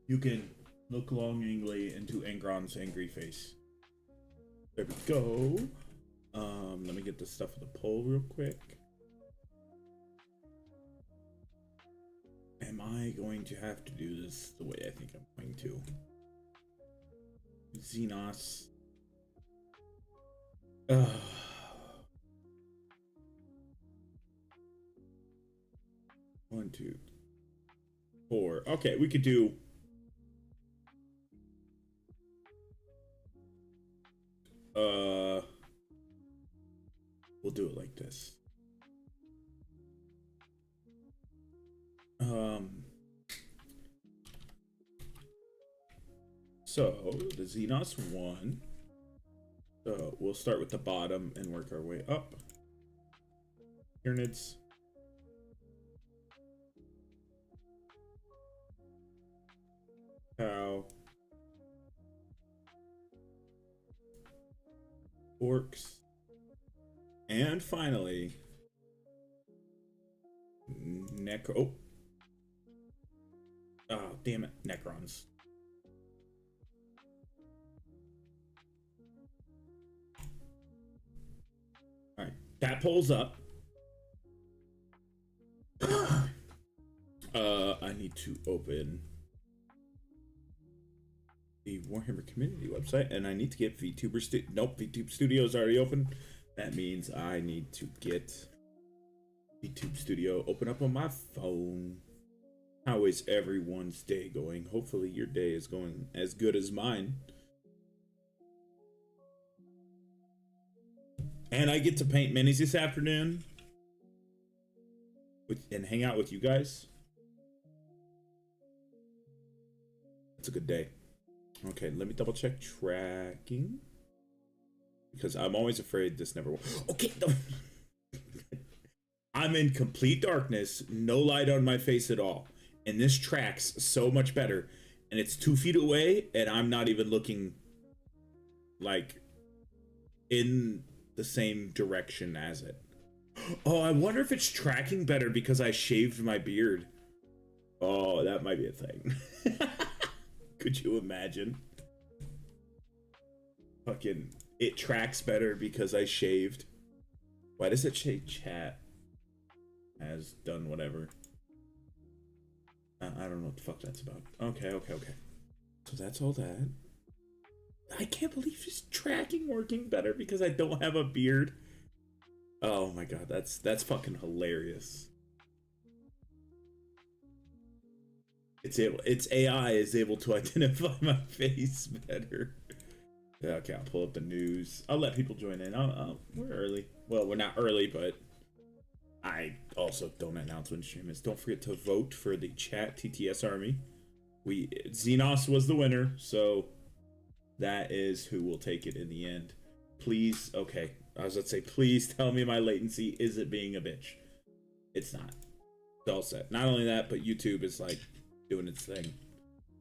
you can look longingly into Angron's angry face. There we go. Let me get the stuff for the poll real quick. Am I going to have to do this the way I think I'm going to? Xenos. One, two, four. Okay, we could do. We'll do it like this. So the Xenos 1. So we'll start with the bottom and work our way up. Tyranids. Cow. Orcs. And finally, Necro. Oh, damn it, Necrons. All right, that pulls up. I need to open the Warhammer community website, and I need to get VTuber nope, VTube Studio is already open. That means I need to get VTube Studio open up on my phone. How is everyone's day going? Hopefully your day is going as good as mine. And I get to paint minis this afternoon and hang out with you guys. It's a good day. Okay, let me double check tracking. Because I'm always afraid this never will. Okay. I'm in complete darkness, no light on my face at all. And this tracks so much better. And it's 2 feet away, and I'm not even looking like in the same direction as it. Oh, I wonder if it's tracking better because I shaved my beard. Oh, that might be a thing. Could you imagine? Fucking, it tracks better because I shaved. Why does it say chat has done whatever? I don't know what the fuck that's about. Okay. So that's all that. I can't believe it's tracking working better because I don't have a beard. Oh my god, that's fucking hilarious. Its AI is able to identify my face better. Okay, I'll pull up the news. I'll let people join in. We're early. Well, we're not early, but I also don't announce when stream is. Don't forget to vote for the chat TTS army. Xenos was the winner, so that is who will take it in the end. Please, okay. I was about to say, please tell me my latency isn't being a bitch. It's not. It's all set. Not only that, but YouTube is like doing its thing.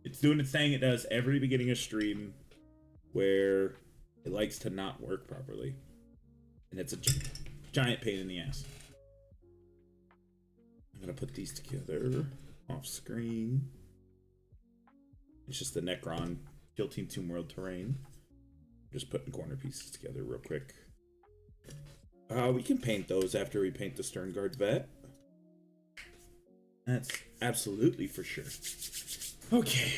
It's doing its thing. It does every beginning of stream where it likes to not work properly. And it's a giant pain in the ass. I'm gonna put these together off screen. It's just the Necron Kill Team Tomb World terrain. Just putting corner pieces together real quick. We can paint those after we paint the Sternguard vet. That's absolutely for sure. Okay.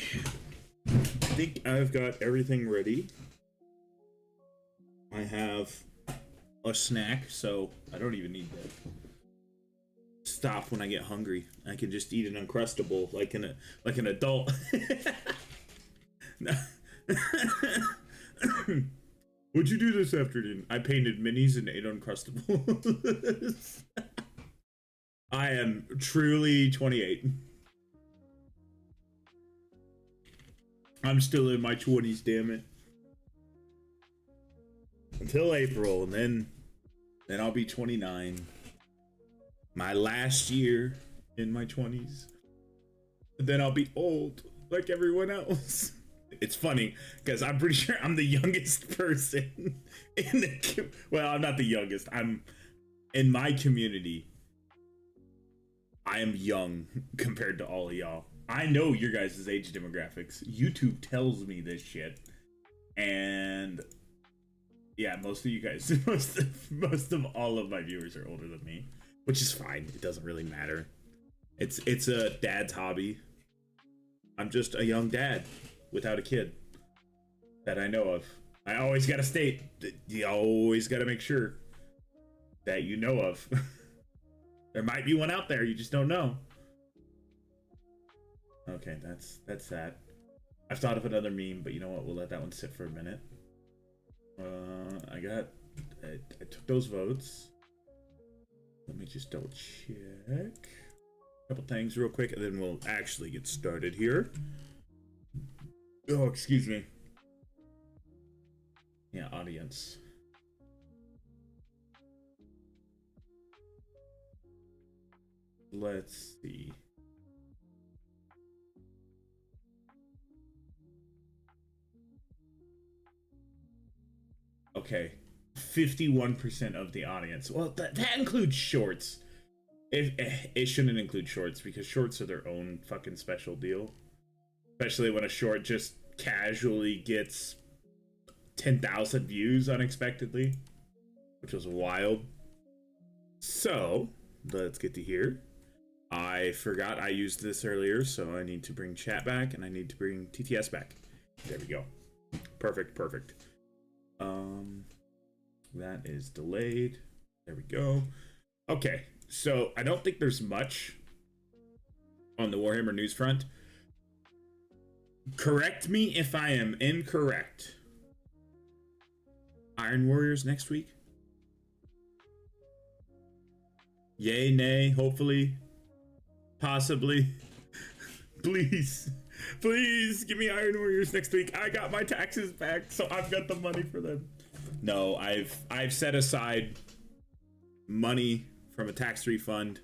I think I've got everything ready. I have a snack, so I don't even need to stop when I get hungry. I can just eat an Uncrustable like an adult. What'd you do this afternoon? I painted minis and ate Uncrustables. I am truly 28. I'm still in my 20s, damn it. Until April, and then I'll be 29. My last year in my 20s. And then I'll be old like everyone else. It's funny because I'm pretty sure I'm the youngest person in the well, I'm not the youngest. I'm in my community. I am young compared to all of y'all. I know your guys' age demographics. YouTube tells me this shit. And yeah, most of you guys, most of all of my viewers are older than me, which is fine. It doesn't really matter. It's a dad's hobby. I'm just a young dad without a kid that I know of. I always gotta state, you always gotta make sure that you know of. There might be one out there, you just don't know. Okay, that's that. I've thought of another meme, but you know what? We'll let that one sit for a minute. I took those votes. Let me just double check a couple things real quick, and then we'll actually get started here. Oh, excuse me. Yeah, audience. Let's see. Okay, 51% of the audience. Well, that includes shorts. It shouldn't include shorts because shorts are their own fucking special deal. Especially when a short just casually gets 10,000 views unexpectedly, which was wild. So, let's get to here. I forgot I used this earlier, so I need to bring chat back and I need to bring TTS back. There we go. Perfect, perfect. That is delayed. There we go. Okay, so I don't think there's much on the Warhammer news front. Correct me if I am incorrect. Iron Warriors next week? Yay, nay, hopefully, possibly. Please, please give me Iron Warriors next week. I got my taxes back, so I've got the money for them. No, I've set aside money from a tax refund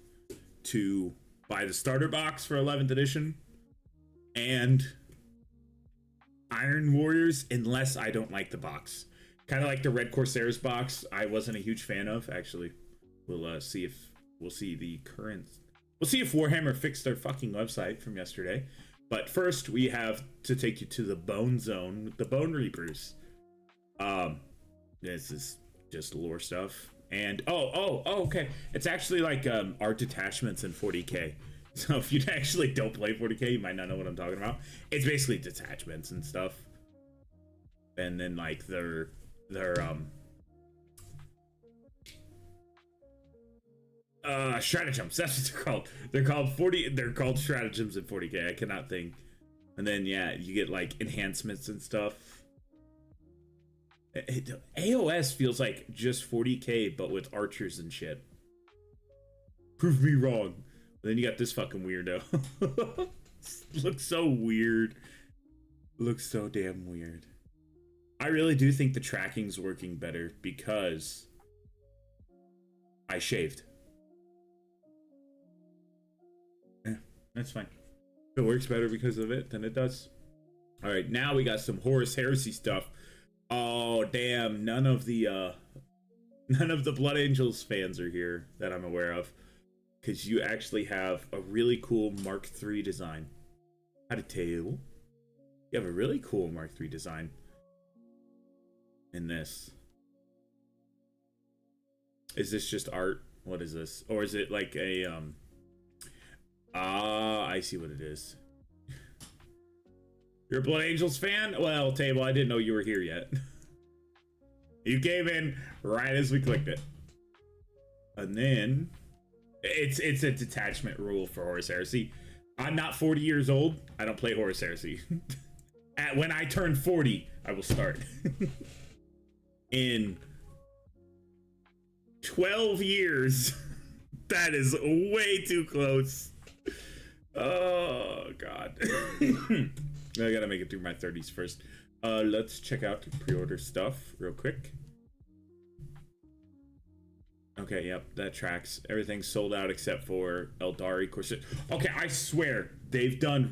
to buy the starter box for 11th edition and Iron Warriors, unless I don't like the box. Kind of like the Red Corsairs box. I wasn't a huge fan of. Actually, we'll see if Warhammer fixed their fucking website from yesterday. But first, we have to take you to the Bone Zone with the Bone Reapers. This is just lore stuff. And okay. It's actually like art detachments in 40k. So if you actually don't play 40k, you might not know what I'm talking about. It's basically detachments and stuff. And then like their stratagems. That's what they're called. They're called stratagems in 40k. I cannot think. And then yeah, you get like enhancements and stuff. AOS feels like just 40k, but with archers and shit. Prove me wrong. Then you got this fucking weirdo. Looks so weird. Looks so damn weird. I really do think the tracking's working better because I shaved. Yeah, that's fine. If it works better because of it, then it does. All right, now we got some Horus Heresy stuff. Oh damn! None of the Blood Angels fans are here that I'm aware of, because you actually have a really cool Mark III design. How to tell you? You have a really cool Mark III design in this. Is this just art? What is this? Or is it like a I see what it is. You're a Blood Angels fan? Well, Table, I didn't know you were here yet. You came in right as we clicked it. And then it's a detachment rule for Horus Heresy. I'm not 40 years old. I don't play Horus Heresy. When I turn 40, I will start. In 12 years. That is way too close. Oh, God. I gotta make it through my 30s first. Let's check out the pre-order stuff real quick. Okay, yep, that tracks. Everything's sold out except for Eldari Corset. Okay, I swear they've done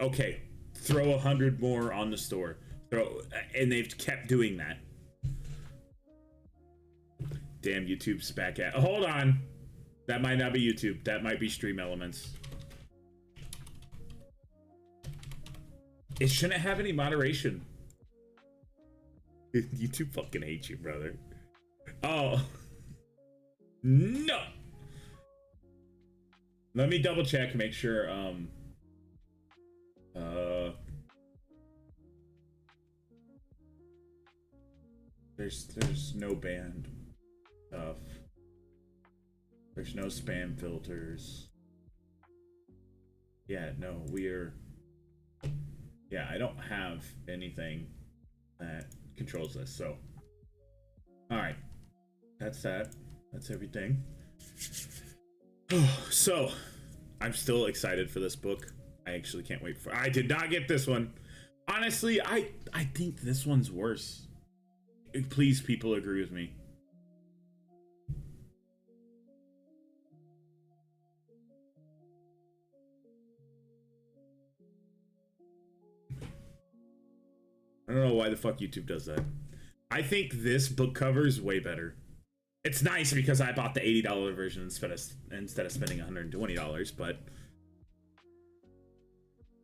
okay, throw 100 more on the store. And they've kept doing that. Damn, YouTube's back at. Hold on. That might not be YouTube. That might be Stream Elements. It shouldn't have any moderation. YouTube fucking hates you, brother. Oh. No. Let me double check, make sure, there's no banned stuff. There's no spam filters. Yeah, no, yeah, I don't have anything that controls this, so. Alright. That's that. That's everything. So, I'm still excited for this book. I actually can't wait for. I did not get this one. Honestly, I think this one's worse. Please, people, agree with me. I don't know why the fuck YouTube does that. I think this book cover is way better. It's nice because I bought the $80 version instead of spending $120, but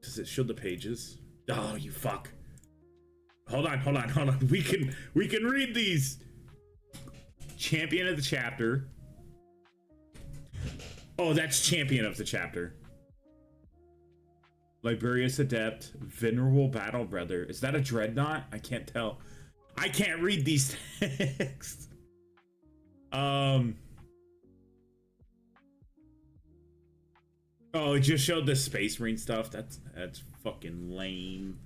does it show the pages? Oh, you fuck. Hold on. We can read these. Champion of the chapter. Oh, that's champion of the chapter. Liberius Adept, Venerable Battle Brother. Is that a dreadnought? I can't tell. I can't read these texts. Oh, it just showed the Space Marine stuff. That's fucking lame.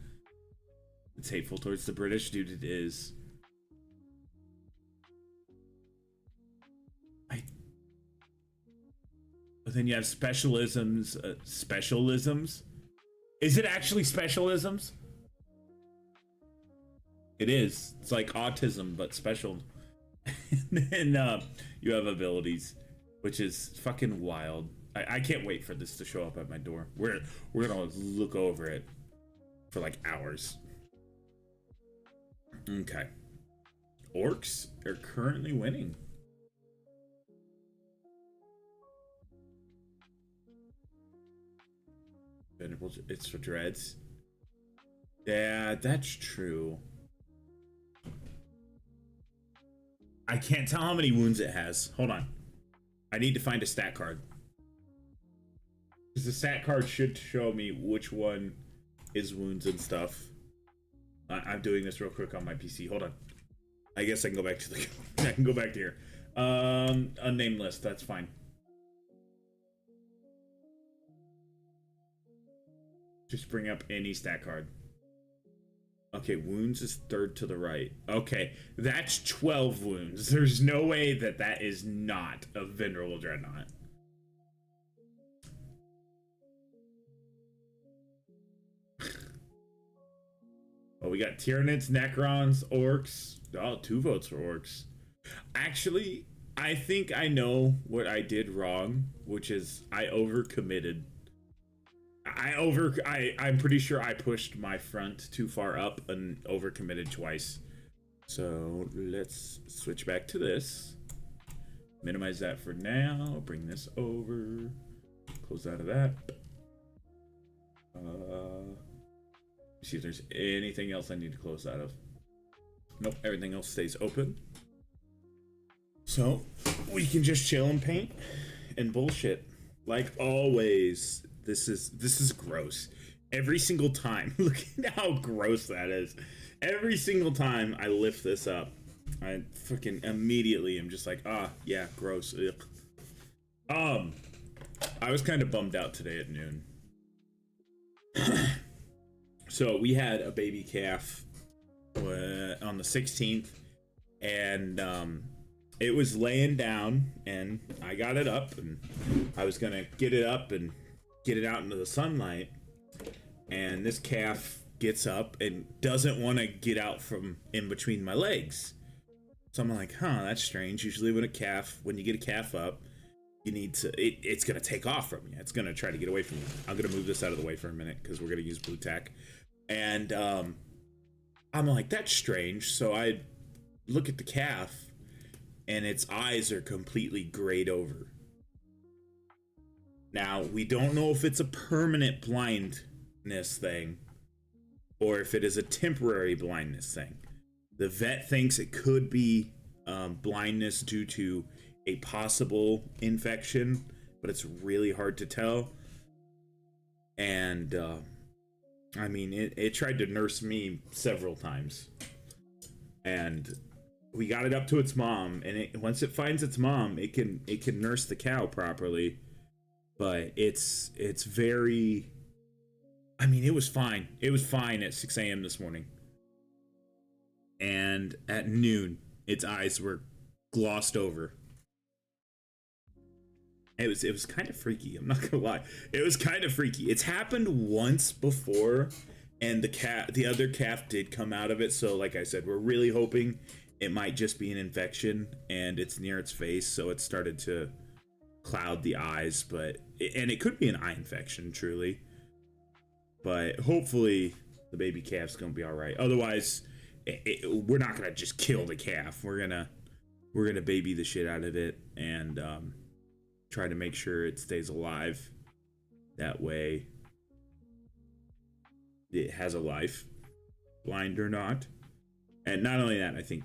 It's hateful towards the British, dude. It is. But then you have specialisms. Specialisms. Is it actually specialisms? It is. It's like autism, but special. And then you have abilities, which is fucking wild. I can't wait for this to show up at my door. We're gonna look over it for like hours. Okay. Orcs are currently winning. It's for dreads. Yeah, that's true. I can't tell how many wounds it has. Hold on. I need to find a stat card. Because the stat card should show me which one is wounds and stuff. I'm doing this real quick on my PC. Hold on. I guess I can go back to the. I can go back to here. Unnamed list. That's fine. Just bring up any stat card. Okay, wounds is third to the right. Okay, that's 12 wounds. There's no way that that is not a Venerable Dreadnought. Oh, we got Tyranids, Necrons, Orcs. Oh, 2 votes for Orcs. Actually, I think I know what I did wrong, which is I overcommitted. I'm pretty sure I pushed my front too far up and overcommitted twice. So let's switch back to this. Minimize that for now. Bring this over. Close out of that. See if there's anything else I need to close out of. Nope, everything else stays open. So we can just chill and paint and bullshit like always. This is gross. Every single time. Look at how gross that is. Every single time I lift this up, I fucking immediately am just like, yeah, gross. Ugh. I was kind of bummed out today at noon. So we had a baby calf on the 16th, and it was laying down, and I got it up, and I was gonna get it up and get it out into the sunlight, and this calf gets up and doesn't want to get out from in between my legs. So I'm like, that's strange. Usually when you get a calf up, you need to, it's gonna take off from you. It's gonna try to get away from you. I'm gonna move this out of the way for a minute because we're gonna use blue tack. And I'm like, that's strange. So I look at the calf, and its eyes are completely grayed over. Now, we don't know if it's a permanent blindness thing, or if it is a temporary blindness thing. The vet thinks it could be blindness due to a possible infection, but it's really hard to tell. And I mean, it tried to nurse me several times, and we got it up to its mom, and once it finds its mom, it can nurse the cow properly. But it's very, I mean, it was fine. It was fine at 6 a.m. this morning. And at noon, its eyes were glossed over. It was kind of freaky. I'm not gonna lie. It was kind of freaky. It's happened once before, and the other calf did come out of it. So like I said, we're really hoping it might just be an infection, and it's near its face, so it started to cloud the eyes. And it could be an eye infection, truly. But hopefully the baby calf's gonna be all right. Otherwise, we're not gonna just kill the calf. We're gonna baby the shit out of it and try to make sure it stays alive. That way, it has a life, blind or not. And not only that, I think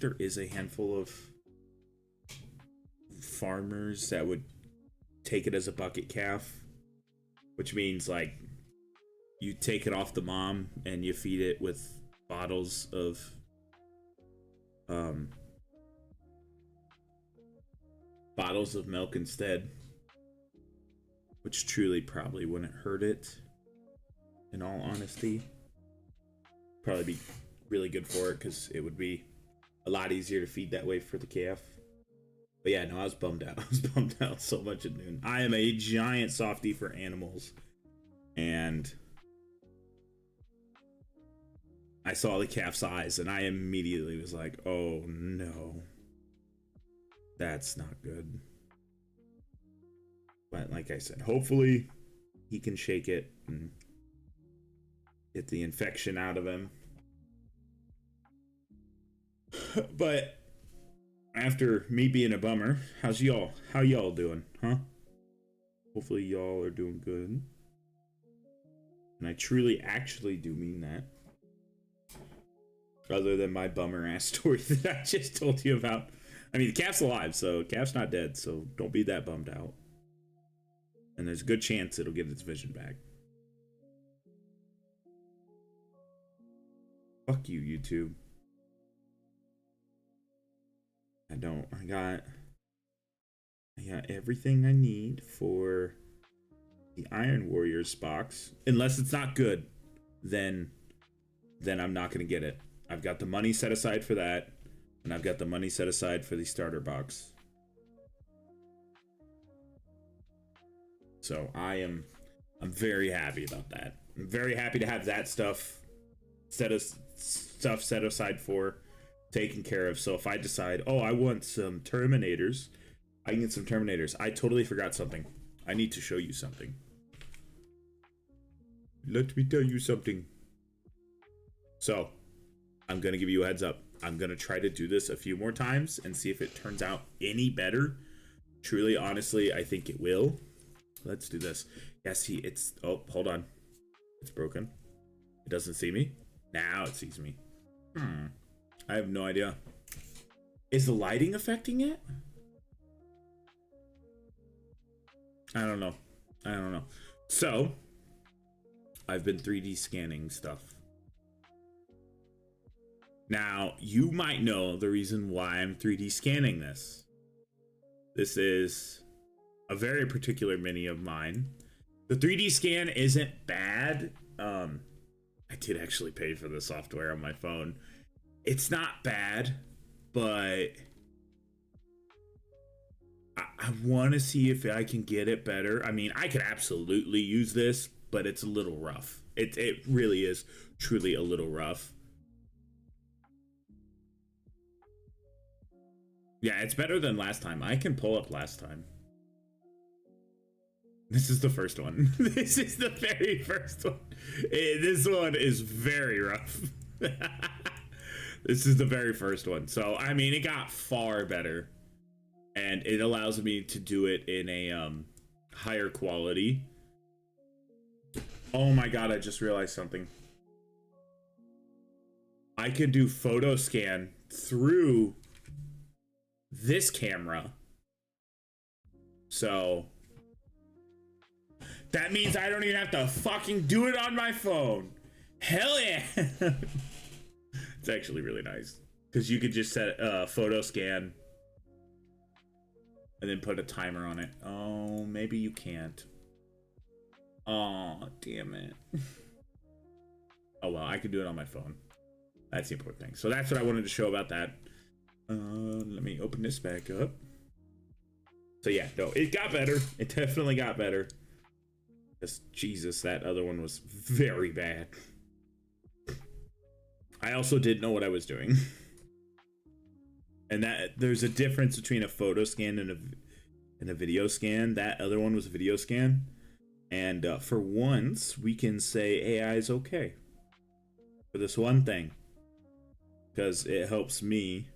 there is a handful of farmers that would take it as a bucket calf, which means like you take it off the mom and you feed it with bottles of milk instead, which truly probably wouldn't hurt it, in all honesty. Probably be really good for it because it would be a lot easier to feed that way for the calf. But yeah, no, I was bummed out. I was bummed out so much at noon. I am a giant softie for animals, and I saw the calf's eyes, and I immediately was like, oh no, that's not good. But like I said, hopefully he can shake it and get the infection out of him. But after me being a bummer, how y'all doing, huh? Hopefully y'all are doing good. And I truly actually do mean that. Other than my bummer ass story that I just told you about. I mean, the calf's alive, so the calf's not dead, so don't be that bummed out. And there's a good chance it'll get its vision back. Fuck you, YouTube. I got everything I need for the Iron Warriors box. Unless it's not good, then I'm not gonna get it. I've got the money set aside for that, and I've got the money set aside for the starter box. So I'm very happy about that. I'm very happy to have that stuff set aside for, taken care of. So if I decide, oh, I want some Terminators, I can get some Terminators. I totally forgot something. I need to show you something. Let me tell you something. So I'm gonna give you a heads up. I'm gonna try to do this a few more times and see if it turns out any better. Truly, honestly, I think it will. Let's do this. Yeah, see, it's, oh, hold on. It's broken. It doesn't see me. Now it sees me. I have no idea. Is the lighting affecting it? I don't know. So, I've been 3D scanning stuff. Now, you might know the reason why I'm 3D scanning this. This is a very particular mini of mine. The 3D scan isn't bad. I did actually pay for the software on my phone. It's not bad, but I want to see if I can get it better. I mean, I could absolutely use this, but it's a little rough. It really is truly a little rough. Yeah, it's better than last time. I can pull up last time. This is the first one. This is the very first one. This one is very rough. This is the very first one. So, I mean, it got far better. And it allows me to do it in a higher quality. Oh my god, I just realized something. I could do photo scan through this camera. So that means I don't even have to fucking do it on my phone. Hell yeah. It's actually really nice because you could just set a photo scan and then put a timer on it. Oh, maybe you can't. Oh, damn it. Oh well, I could do it on my phone. That's the important thing. So that's what I wanted to show about that. Let me open this back up. So yeah, no, it got better. It definitely got better. Just Jesus, that other one was very bad. I also didn't know what I was doing. And that there's a difference between a photo scan and a video scan. That other one was a video scan. And for once, we can say AI is okay. For this one thing. Because it helps me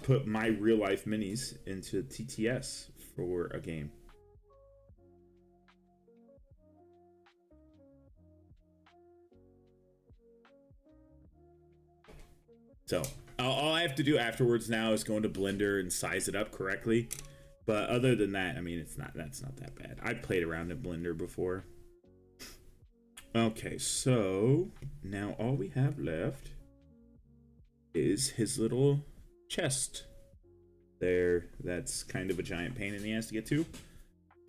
put my real life minis into TTS for a game. So all I have to do afterwards now is go into Blender and size it up correctly. But other than that, I mean, that's not that bad. I played around in Blender before. Okay, so now all we have left is his little chest there. That's kind of a giant pain in the ass to get to,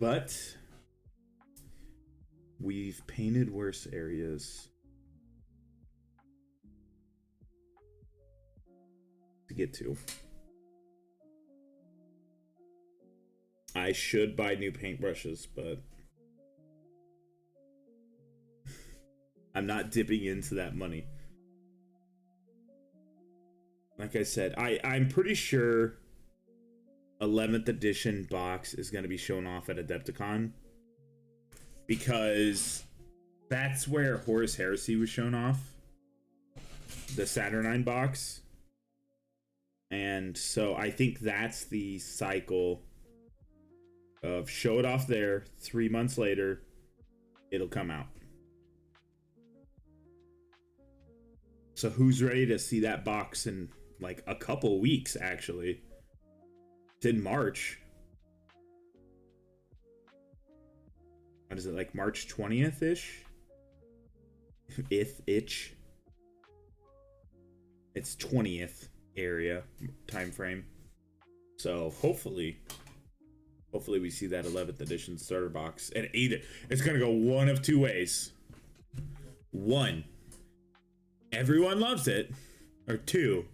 but we've painted worse areas to get to. I should buy new paintbrushes, but I'm not dipping into that money. Like I said, I'm pretty sure 11th edition box is going to be shown off at Adepticon, because that's where Horus Heresy was shown off, the Saturnine box. And so I think that's the cycle of show it off there, 3 months later it'll come out. So who's ready to see that box in like a couple weeks? Actually, it's in March. What is it, like March 20th ish? Itch. It's 20th area time frame. So hopefully we see that 11th edition starter box, and either it's gonna go one of two ways. One, everyone loves it, or two,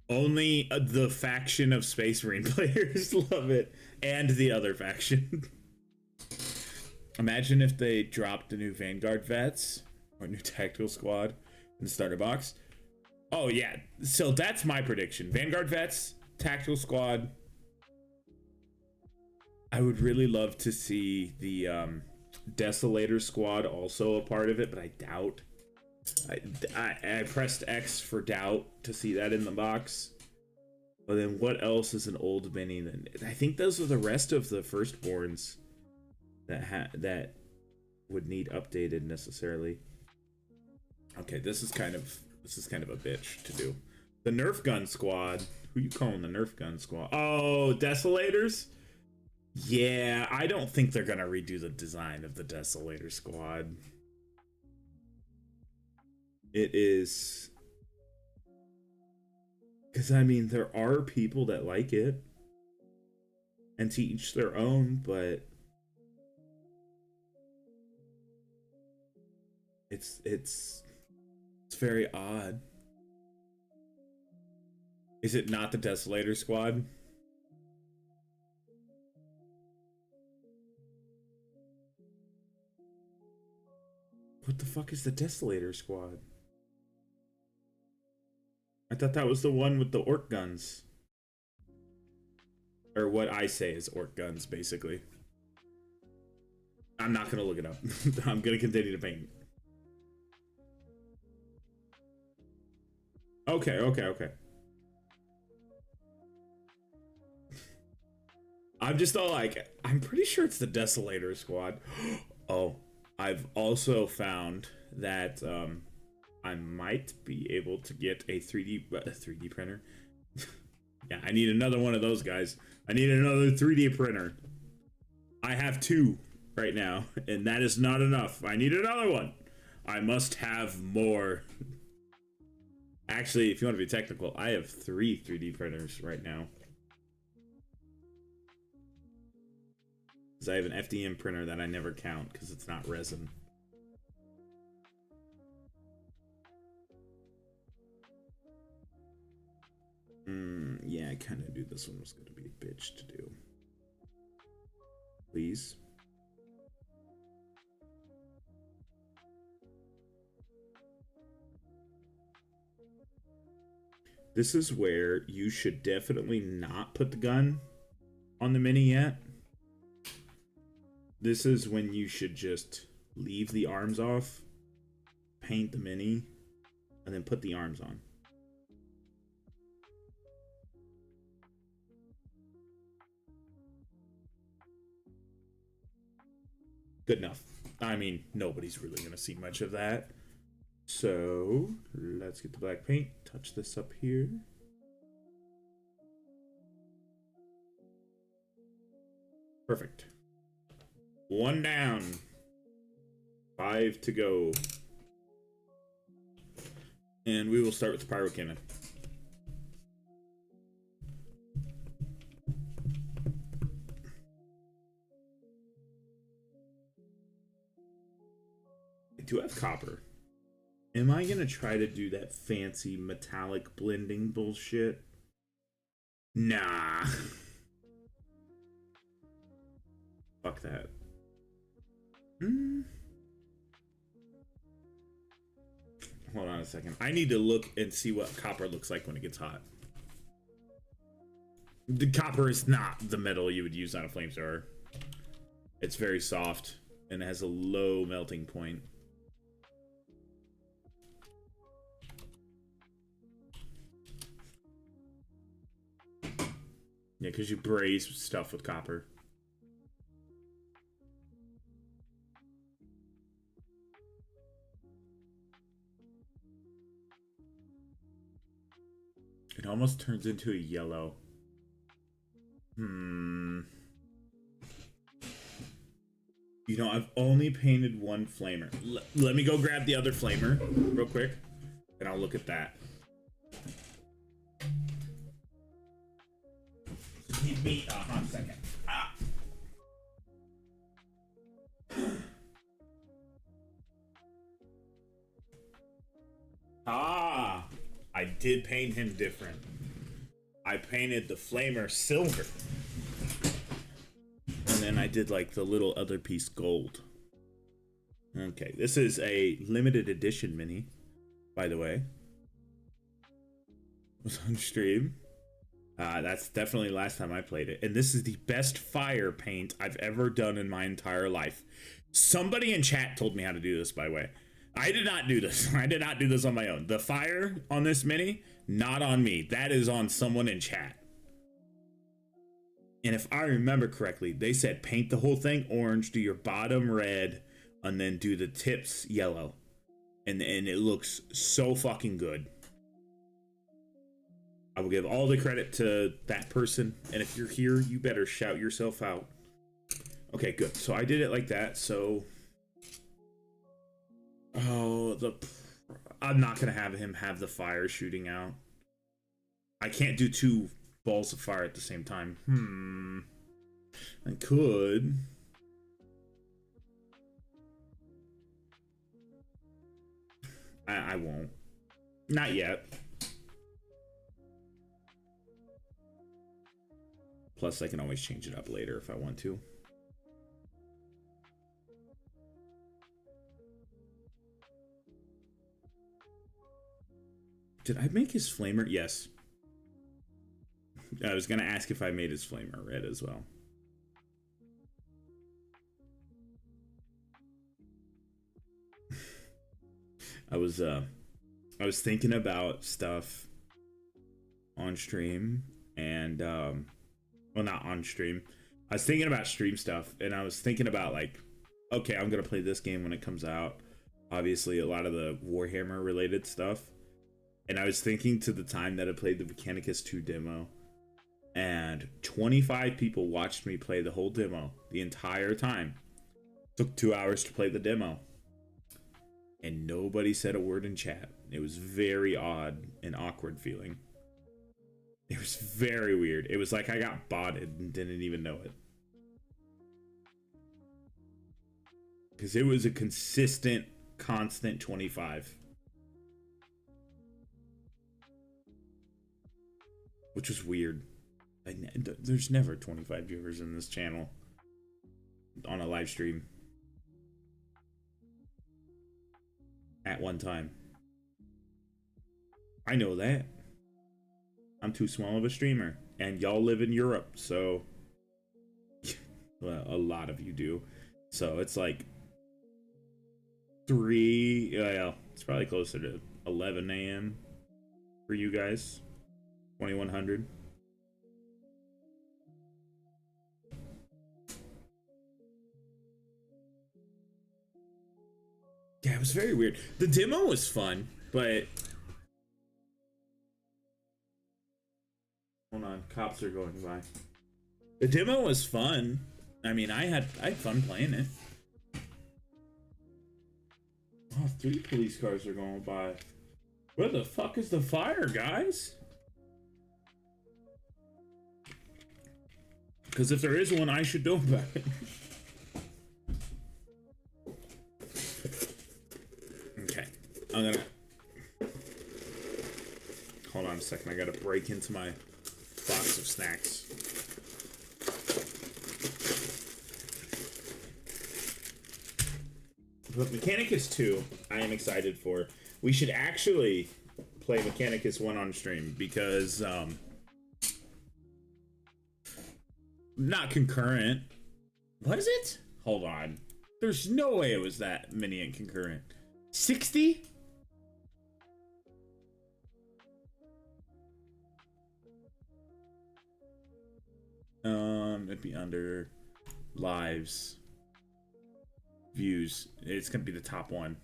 only the faction of Space Marine players love it, and the other faction. Imagine if they dropped a new Vanguard vets or a new tactical squad in the starter box. Oh yeah, so that's my prediction. Vanguard vets, tactical squad. I would really love to see the Desolator squad also a part of it, but I doubt. I pressed X for doubt to see that in the box. But then what else is an old mini? Then I think those are the rest of the firstborns that would need updated necessarily. Okay, this is kind of a bitch to do. The Nerf gun squad. Who you calling the Nerf gun squad? Oh, Desolators? Yeah, I don't think they're gonna redo the design of the Desolator squad. It is, because I mean, there are people that like it, and to each their own, but it's very odd. Is it not the Desolator squad? What the fuck is the Desolator squad? I thought that was the one with the orc guns. Or what I say is orc guns, basically. I'm not gonna look it up. I'm gonna continue to paint. Okay. I'm just all like, I'm pretty sure it's the Desolator squad. Oh, I've also found that I might be able to get a 3D printer. Yeah, I need another one of those guys. I need another 3D printer. I have 2 right now, and that is not enough. I need another one. I must have more. Actually, if you want to be technical, I have 3 3D printers right now. Because I have an FDM printer that I never count because it's not resin. Yeah, I kind of knew this one was going to be a bitch to do. Please. This is where you should definitely not put the gun on the Mini yet. This is when you should just leave the arms off, paint the Mini, and then put the arms on. Good enough. I mean, nobody's really going to see much of that. So, let's get the black paint. Touch this up here. Perfect. 1 down. 5 to go. And we will start with the pyro cannon. I do have copper. Am I gonna try to do that fancy metallic blending bullshit? Nah. Fuck that. Hold on a second. I need to look and see what copper looks like when it gets hot. The copper is not the metal you would use on a flamethrower. It's very soft and it has a low melting point. Yeah, because you braise stuff with copper. It almost turns into a yellow. You know, I've only painted 1 flamer. Let me go grab the other flamer real quick, and I'll look at that. Give me a second. I did paint him different. I painted the flamer silver. And then I did like the little other piece gold. Okay, this is a limited edition Mini, by the way. It was on stream. That's definitely the last time I played it. And this is the best fire paint I've ever done in my entire life. Somebody in chat told me how to do this, by the way. I did not do this. I did not do this on my own. The fire on this Mini, not on me. That is on someone in chat. And if I remember correctly, they said paint the whole thing orange, do your bottom red, and then do the tips yellow. And it looks so fucking good. I will give all the credit to that person. And if you're here, you better shout yourself out. Okay, good. So I did it like that. So, I'm not gonna have him have the fire shooting out. I can't do 2 balls of fire at the same time. I could. I won't. Not yet. Plus, I can always change it up later if I want to. Did I make his flamer? Yes. I was gonna ask if I made his flamer red as well. I was thinking about stuff on stream and well, not on stream. I was thinking about stream stuff and I was thinking about like, okay, I'm gonna play this game when it comes out. obviously a lot of the Warhammer related stuff. And I was thinking to the time that I played the Mechanicus 2 demo, and 25 people watched me play the whole demo the entire time. Took 2 hours to play the demo. And nobody said a word in chat. It was very odd and awkward feeling. It was very weird. It was like I got botted and didn't even know it. Because it was a consistent, constant 25. Which was weird. There's never 25 viewers in this channel on a live stream at one time. I know that. I'm too small of a streamer, and y'all live in Europe, so well, a lot of you do. So it's like 3, well, it's probably closer to 11 a.m. for you guys. 2100. Yeah, it was very weird. The demo was fun, but hold on, cops are going by. The demo was fun. I mean, I had fun playing it. Oh, 3 police cars are going by. Where the fuck is the fire, guys? Because if there is one, I should know about it. Okay, I'm gonna... Hold on a second, I gotta break into my box of snacks. But Mechanicus 2, I am excited for. We should actually play Mechanicus 1 on stream, because, not concurrent. What is it? Hold on. There's no way it was that many in concurrent. 60? It'd be under lives. Views. It's gonna be the top one.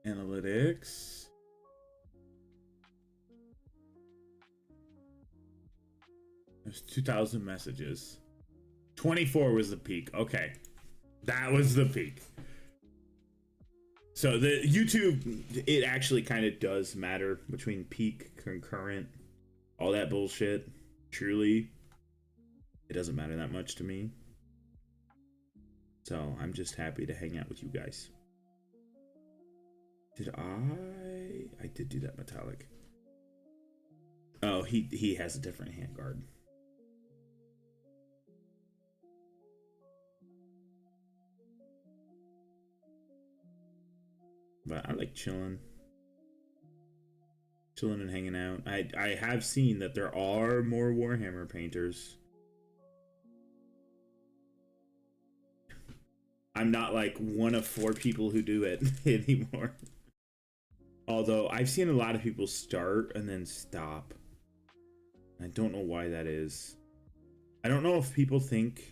Analytics. There's 2,000 messages. 24 was the peak. Okay. That was the peak. So the YouTube, it actually kind of does matter between peak, concurrent, all that bullshit. Truly, it doesn't matter that much to me. So I'm just happy to hang out with you guys. Did I did do that metallic. Oh, he has a different handguard. But I like chilling and hanging out. I have seen that there are more Warhammer painters. I'm not like one of 4 people who do it anymore. Although I've seen a lot of people start and then stop. I don't know why that is. I don't know if people think,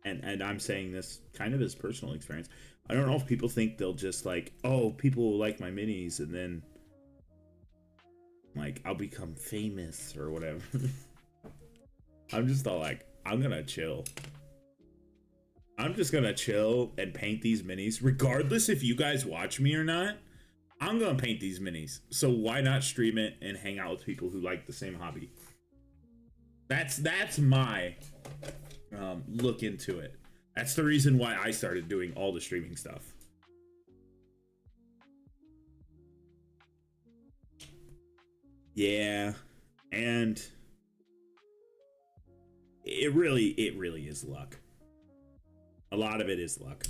and I'm saying this kind of as personal experience, I don't know if people think they'll just like, oh, people will like my minis, and then like I'll become famous or whatever. I'm just all like, I'm gonna chill. I'm just gonna chill and paint these minis, regardless if you guys watch me or not. I'm gonna paint these minis, so why not stream it and hang out with people who like the same hobby? That's my look into it. That's the reason why I started doing all the streaming stuff. Yeah, and it really is luck. A lot of it is luck.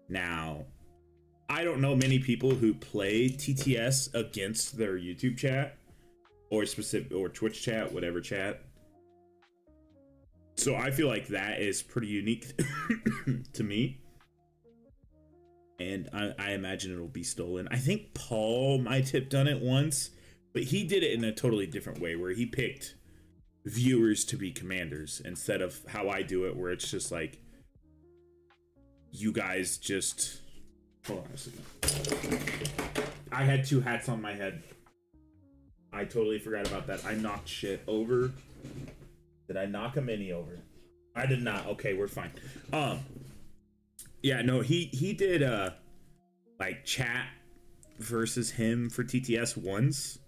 Now, I don't know many people who play TTS against their YouTube chat or Twitch chat, whatever chat. So I feel like that is pretty unique to me. And I imagine it'll be stolen. I think Paul might have done it once, but he did it in a totally different way, where he picked viewers to be commanders instead of how I do it, where it's just like you guys just hold on a second. I had two hats on my head. I totally forgot about that. I knocked shit over. Did I knock a mini over? I did not. Okay, we're fine. Yeah, no, he did like chat versus him for TTS once,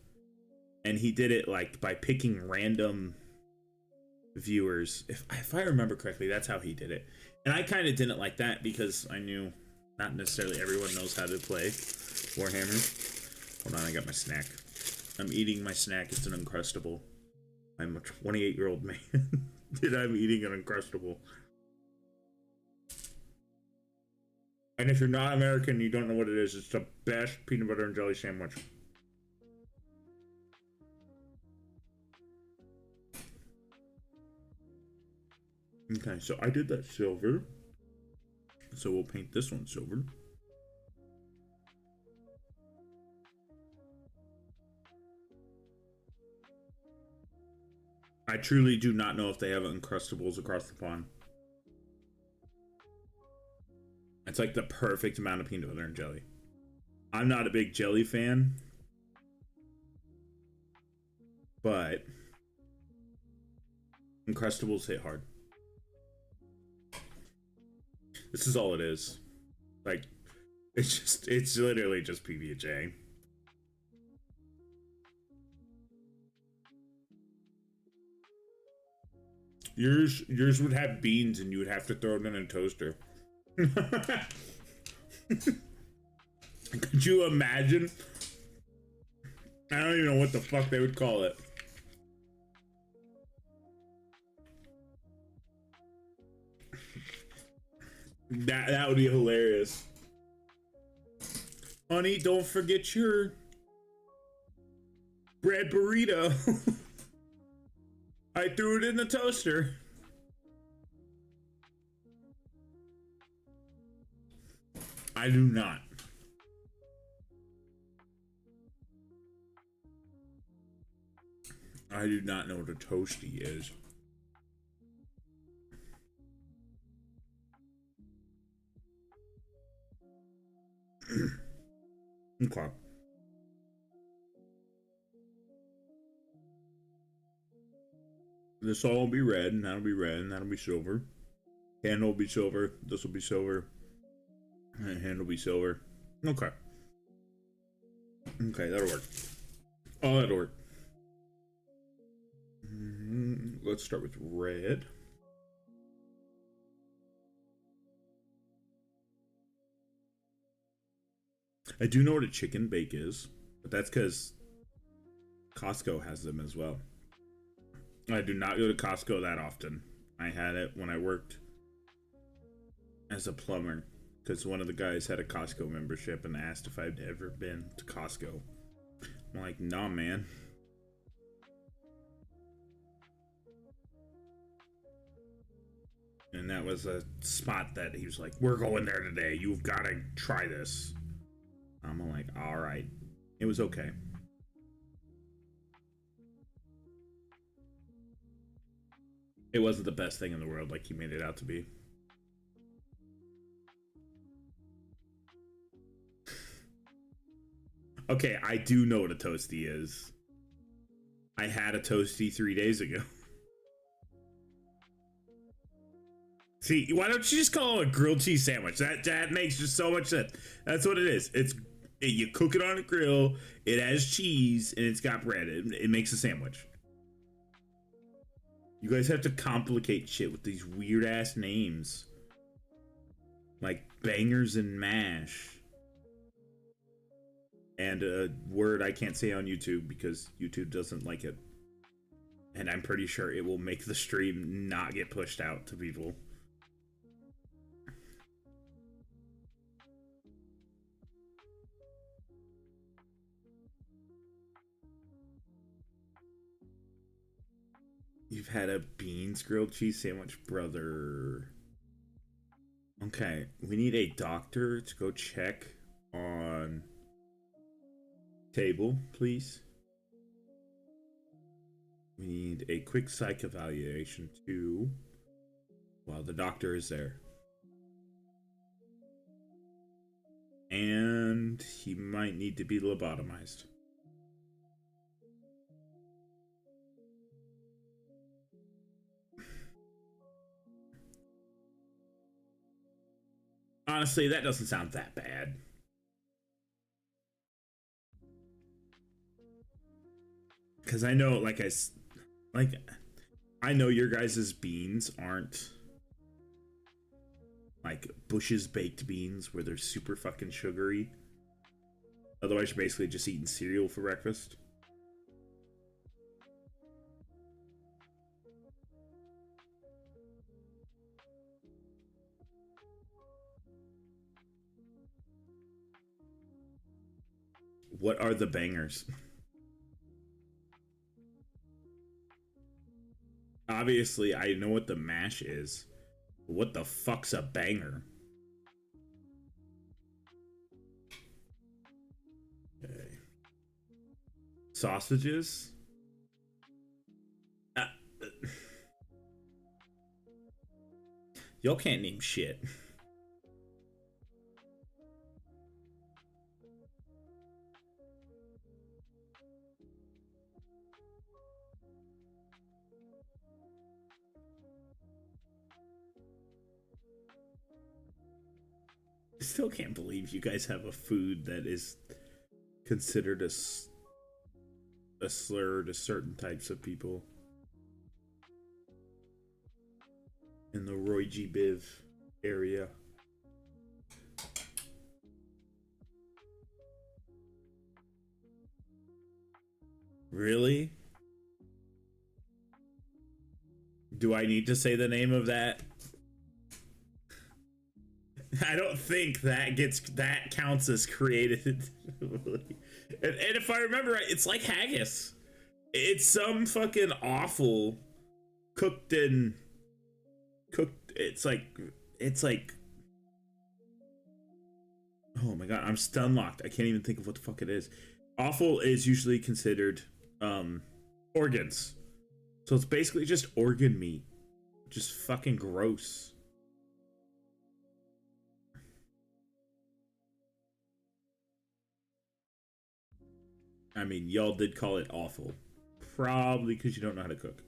and he did it like by picking random viewers. If I remember correctly, that's how he did it. And I kind of didn't like that because I knew not necessarily everyone knows how to play Warhammer. Hold on, I got my snack. I'm eating my snack. It's an Uncrustable. I'm a 28-year-old man. Dude, I'm eating an Uncrustable. And if you're not American, you don't know what it is. It's the best peanut butter and jelly sandwich. Okay, so I did that silver. So we'll paint this one silver. I truly do not know if they have Uncrustables across the pond. It's like the perfect amount of peanut butter and jelly. I'm not a big jelly fan, but Uncrustables hit hard. This is all it is. Like, it's literally just PB&J. Yours would have beans and you would have to throw it in a toaster. Could you imagine? I don't even know what the fuck they would call it. That would be hilarious. Honey, don't forget your bread burrito. I threw it in the toaster. I do not. I do not know what a toasty is. Okay. This all will be red, and that'll be red, and that'll be silver. Handle will be silver. This will be silver. And hand will be silver. Okay. Okay, that'll work. Oh, that'll work. Let's start with red. I do know what a chicken bake is, but that's because Costco has them as well. I do not go to Costco that often. I had it when I worked as a plumber, because one of the guys had a Costco membership and asked if I'd ever been to Costco. I'm like, nah, man. And that was a spot that he was like, we're going there today. You've got to try this. I'm like, all right. It was okay. It wasn't the best thing in the world like he made it out to be. Okay, I do know what a toasty is. I had a toasty 3 days ago. See, why don't you just call it a grilled cheese sandwich? That makes just so much sense. That's what it is. You cook it on a grill, it has cheese, and it's got bread. It makes a sandwich. You guys have to complicate shit with these weird ass names. Like bangers and mash. And a word I can't say on YouTube because YouTube doesn't like it. And I'm pretty sure it will make the stream not get pushed out to people. You've had a beans grilled cheese sandwich, brother. Okay, we need a doctor to go check on table, please. We need a quick psych evaluation too, while the doctor is there. And he might need to be lobotomized. Honestly, that doesn't sound that bad. Because I know, I know your guys' beans aren't like Bush's baked beans where they're super fucking sugary. Otherwise, you're basically just eating cereal for breakfast. What are the bangers? Obviously, I know what the mash is. What the fuck's a banger? Okay. Sausages? Uh, Y'all can't name shit. I still can't believe you guys have a food that is considered a slur to certain types of people. In the Roy G. Biv area. Really? Do I need to say the name of that? I don't think that counts as created. and if I remember right, it's like haggis. It's some fucking awful cooked. It's like. Oh my god, I'm stun locked. I can't even think of what the fuck it is. Offal is usually considered organs. So it's basically just organ meat. Just fucking gross. I mean, y'all did call it awful. Probably because you don't know how to cook.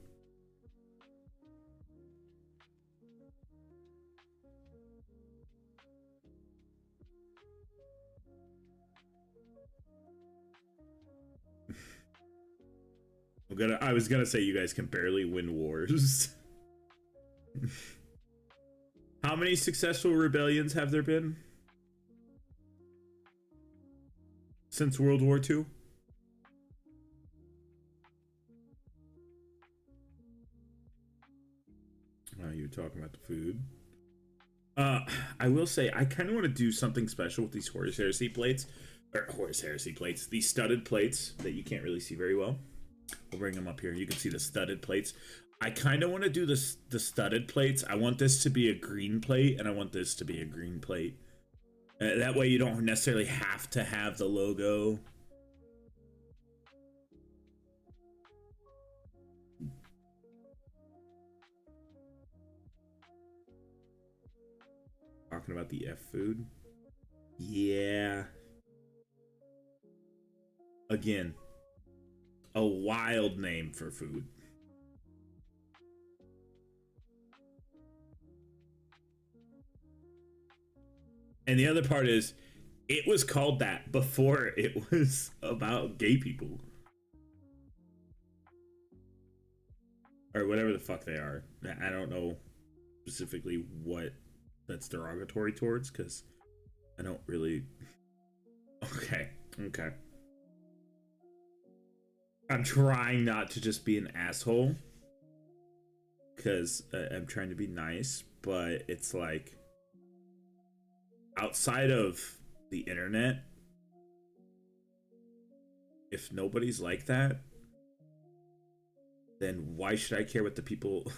I was gonna say you guys can barely win wars. How many successful rebellions have there been since World War II? Oh, you were talking about the food. I will say I kind of want to do something special with these Horus Heresy plates, these studded plates that you can't really see very well. We'll bring them up here. You can see the studded plates. I kind of want to do the studded plates. I want this to be a green plate, and I want this to be a green plate. That way you don't necessarily have to have the logo. Talking about the F food. Yeah. Again, a wild name for food. And the other part is, it was called that before it was about gay people. Or whatever the fuck they are. I don't know specifically what that's derogatory towards, because I don't really... Okay. I'm trying not to just be an asshole, because I'm trying to be nice, but it's like, outside of the internet, if nobody's like that, then why should I care what the people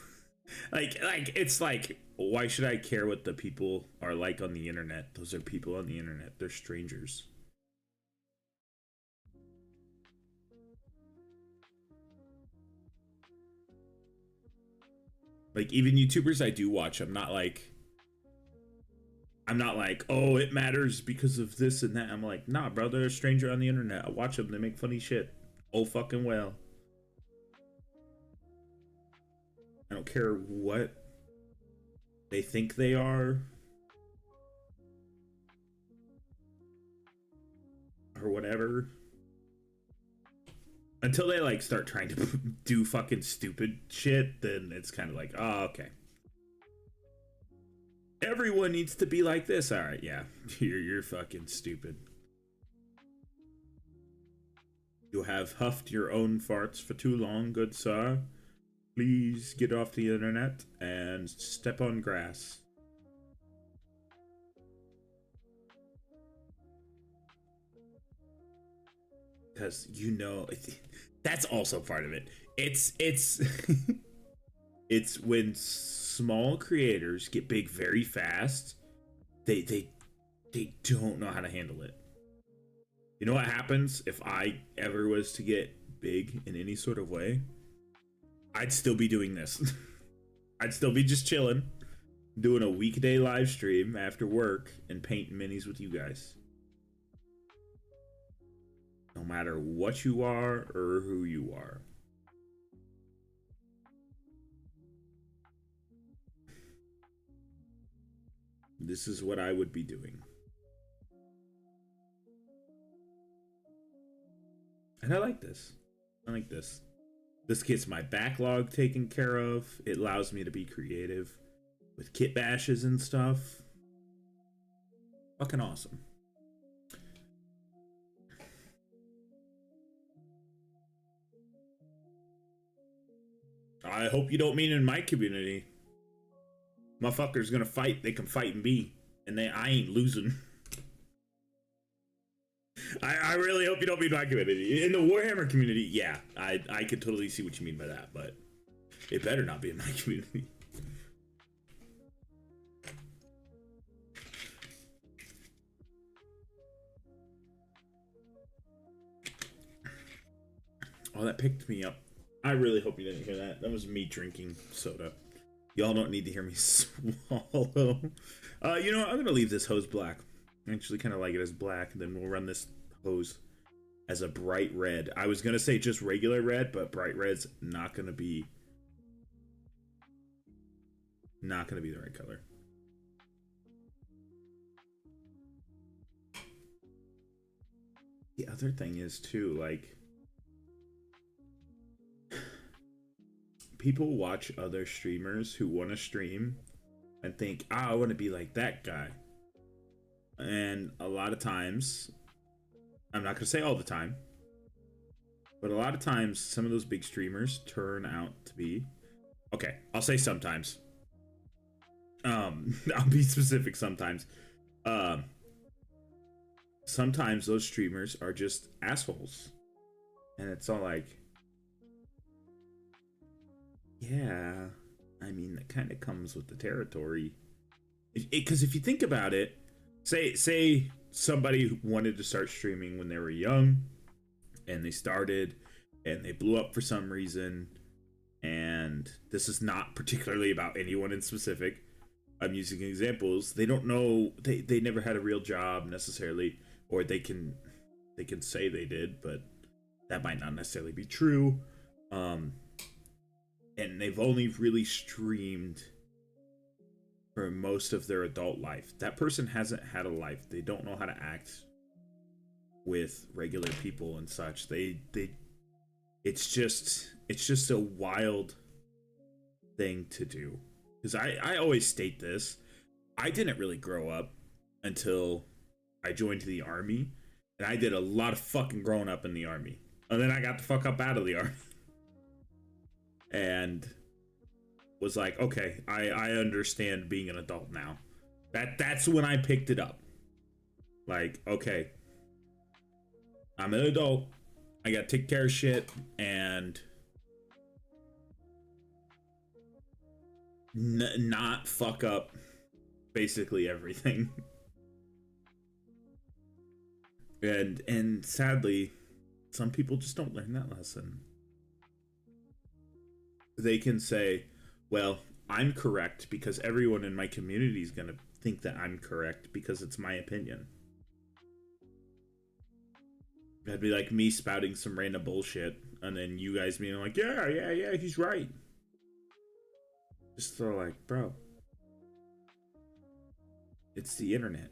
like it's like, why should I care what the people are like on the internet? Those are people on the internet. They're strangers. Like, even YouTubers I do watch, I'm not like, oh, it matters because of this and that. I'm like, nah, bro, they're a stranger on the internet. I watch them. They make funny shit. Oh, fucking well. I don't care what they think they are or whatever. Until they, like, start trying to do fucking stupid shit, then it's kind of like, oh, okay. Everyone needs to be like this. All right, yeah. You're fucking stupid. You have huffed your own farts for too long, good sir. Please get off the internet and step on grass. Because, you know, that's also part of it. It's it's when small creators get big very fast, they don't know how to handle it. You know what happens if I ever was to get big in any sort of way? I'd still be doing this. I'd still be just chilling, doing a weekday live stream after work and painting minis with you guys. No matter what you are or who you are. This is what I would be doing. And I like this. I like this. This gets my backlog taken care of. It allows me to be creative with kit bashes and stuff. Fucking awesome. I hope you don't mean in my community. Motherfuckers gonna fight. They can fight and be. And I ain't losing. I really hope you don't mean my community. In the Warhammer community, yeah, I could totally see what you mean by that, but it better not be in my community. Oh, that picked me up. I really hope you didn't hear that. That was me drinking soda. Y'all don't need to hear me swallow. You know what? I'm gonna leave this hose black. I actually kind of like it as black, and then we'll run this hose as a bright red. I was gonna say just regular red, but bright red's not gonna be the right color. The other thing is too, like, people watch other streamers who want to stream and think, I want to be like that guy. And a lot of times, I'm not going to say all the time, but a lot of times, some of those big streamers turn out to be, okay, I'll say sometimes. I'll be specific sometimes. Sometimes those streamers are just assholes. And it's all like, yeah, I mean, that kind of comes with the territory. Because if you think about it, say somebody wanted to start streaming when they were young, and they started, and they blew up for some reason, and this is not particularly about anyone in specific. I'm using examples. They don't know, they never had a real job necessarily, or they can say they did, but that might not necessarily be true. And they've only really streamed for most of their adult life. That person hasn't had a life. They don't know how to act with regular people and such. It's just a wild thing to do. Because I always state this. I didn't really grow up until I joined the army. And I did a lot of fucking growing up in the army. And then I got the fuck up out of the army. And was like, okay, I understand being an adult now. That's when I picked it up. Like, okay, I'm an adult. I gotta take care of shit and not fuck up basically everything. And sadly, some people just don't learn that lesson. They can say, well, I'm correct because everyone in my community is gonna think that I'm correct because it's my opinion. That'd be like me spouting some random bullshit, and then you guys being like, yeah, he's right. Just throw like, bro, it's the internet.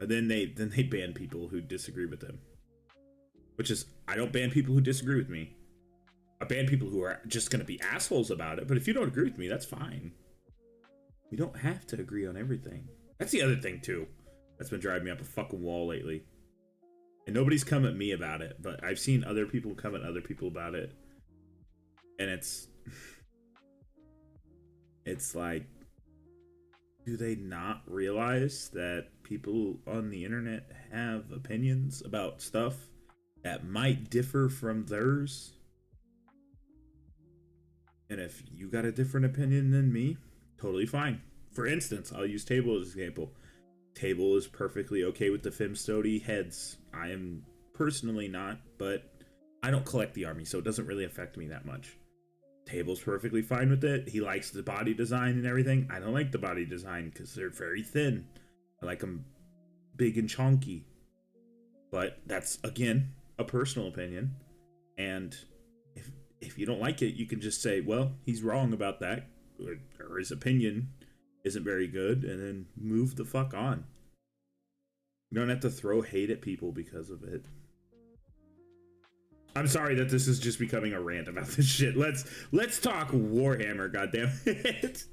And then they ban people who disagree with them. Which is, I don't ban people who disagree with me. I ban people who are just gonna be assholes about it. But if you don't agree with me, that's fine. We don't have to agree on everything. That's the other thing too. That's been driving me up a fucking wall lately. And nobody's come at me about it, but I've seen other people come at other people about it. And it's like, do they not realize that people on the internet have opinions about stuff that might differ from theirs? And if you got a different opinion than me, totally fine. For instance, I'll use Table as an example. Table is perfectly okay with the Fimstody heads. I am personally not, but I don't collect the army, so it doesn't really affect me that much. Table's perfectly fine with it. He likes the body design and everything. I don't like the body design because they're very thin. I like them big and chunky. But that's, again, a personal opinion. And if you don't like it, you can just say, well, he's wrong about that, or his opinion isn't very good, and then move the fuck on. You don't have to throw hate at people because of it. I'm sorry that this is just becoming a rant about this shit. Let's talk Warhammer, goddammit.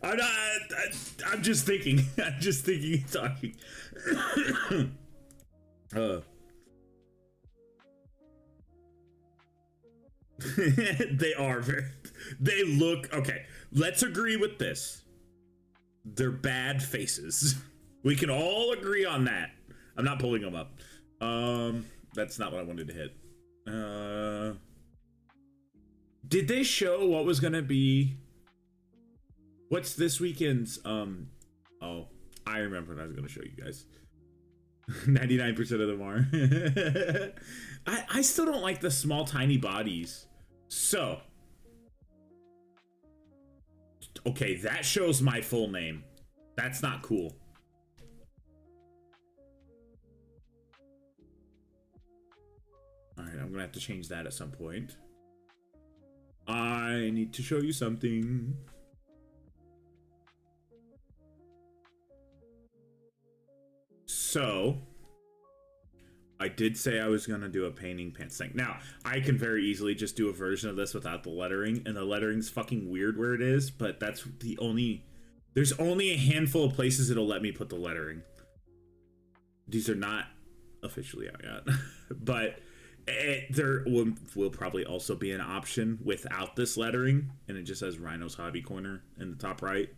I'm just thinking. I'm just thinking and talking. They look okay. Let's agree with this. They're bad faces. We can all agree on that. I'm not pulling them up. That's not what I wanted to hit. Did they show what was gonna be? What's this weekend's? Oh, I remember what I was gonna show you guys. 99% of them are. I still don't like the small, tiny bodies. So, okay, that shows my full name. That's not cool. Alright, I'm gonna have to change that at some point. I need to show you something. So, I did say I was going to do a painting pants thing. Now, I can very easily just do a version of this without the lettering, and the lettering's fucking weird where it is, but that's the only... There's only a handful of places it'll let me put the lettering. These are not officially out yet. But there will probably also be an option without this lettering, and it just says Rhino's Hobby Corner in the top right.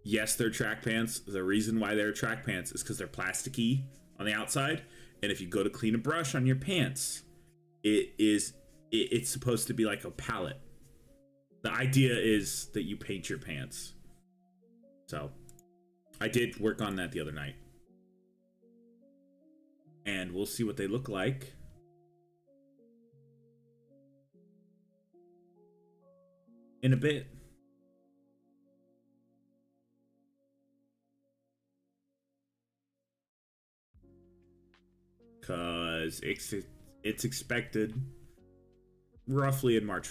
Yes, they're track pants. The reason why they're track pants is because they're plasticky on the outside. And if you go to clean a brush on your pants, it's supposed to be like a palette. The idea is that you paint your pants. So, I did work on that the other night. And we'll see what they look like. In a bit. Because it's expected roughly in March.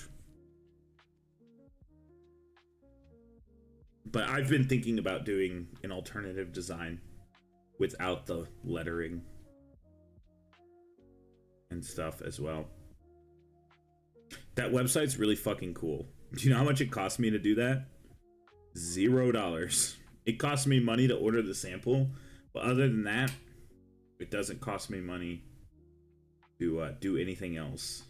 But I've been thinking about doing an alternative design without the lettering and stuff as well. That website's really fucking cool. Do you know how much it cost me to do that? $0. It cost me money to order the sample, but other than that, it doesn't cost me money to do anything else.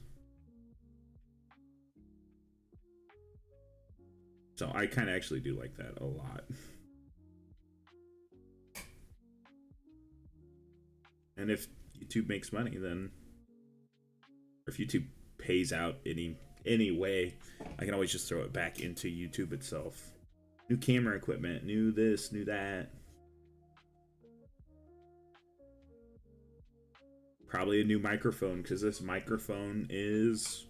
So I kind of actually do like that a lot. And if YouTube makes money, then, or if YouTube pays out any way, I can always just throw it back into YouTube itself. New camera equipment, new this, new that. Probably a new microphone, because this microphone is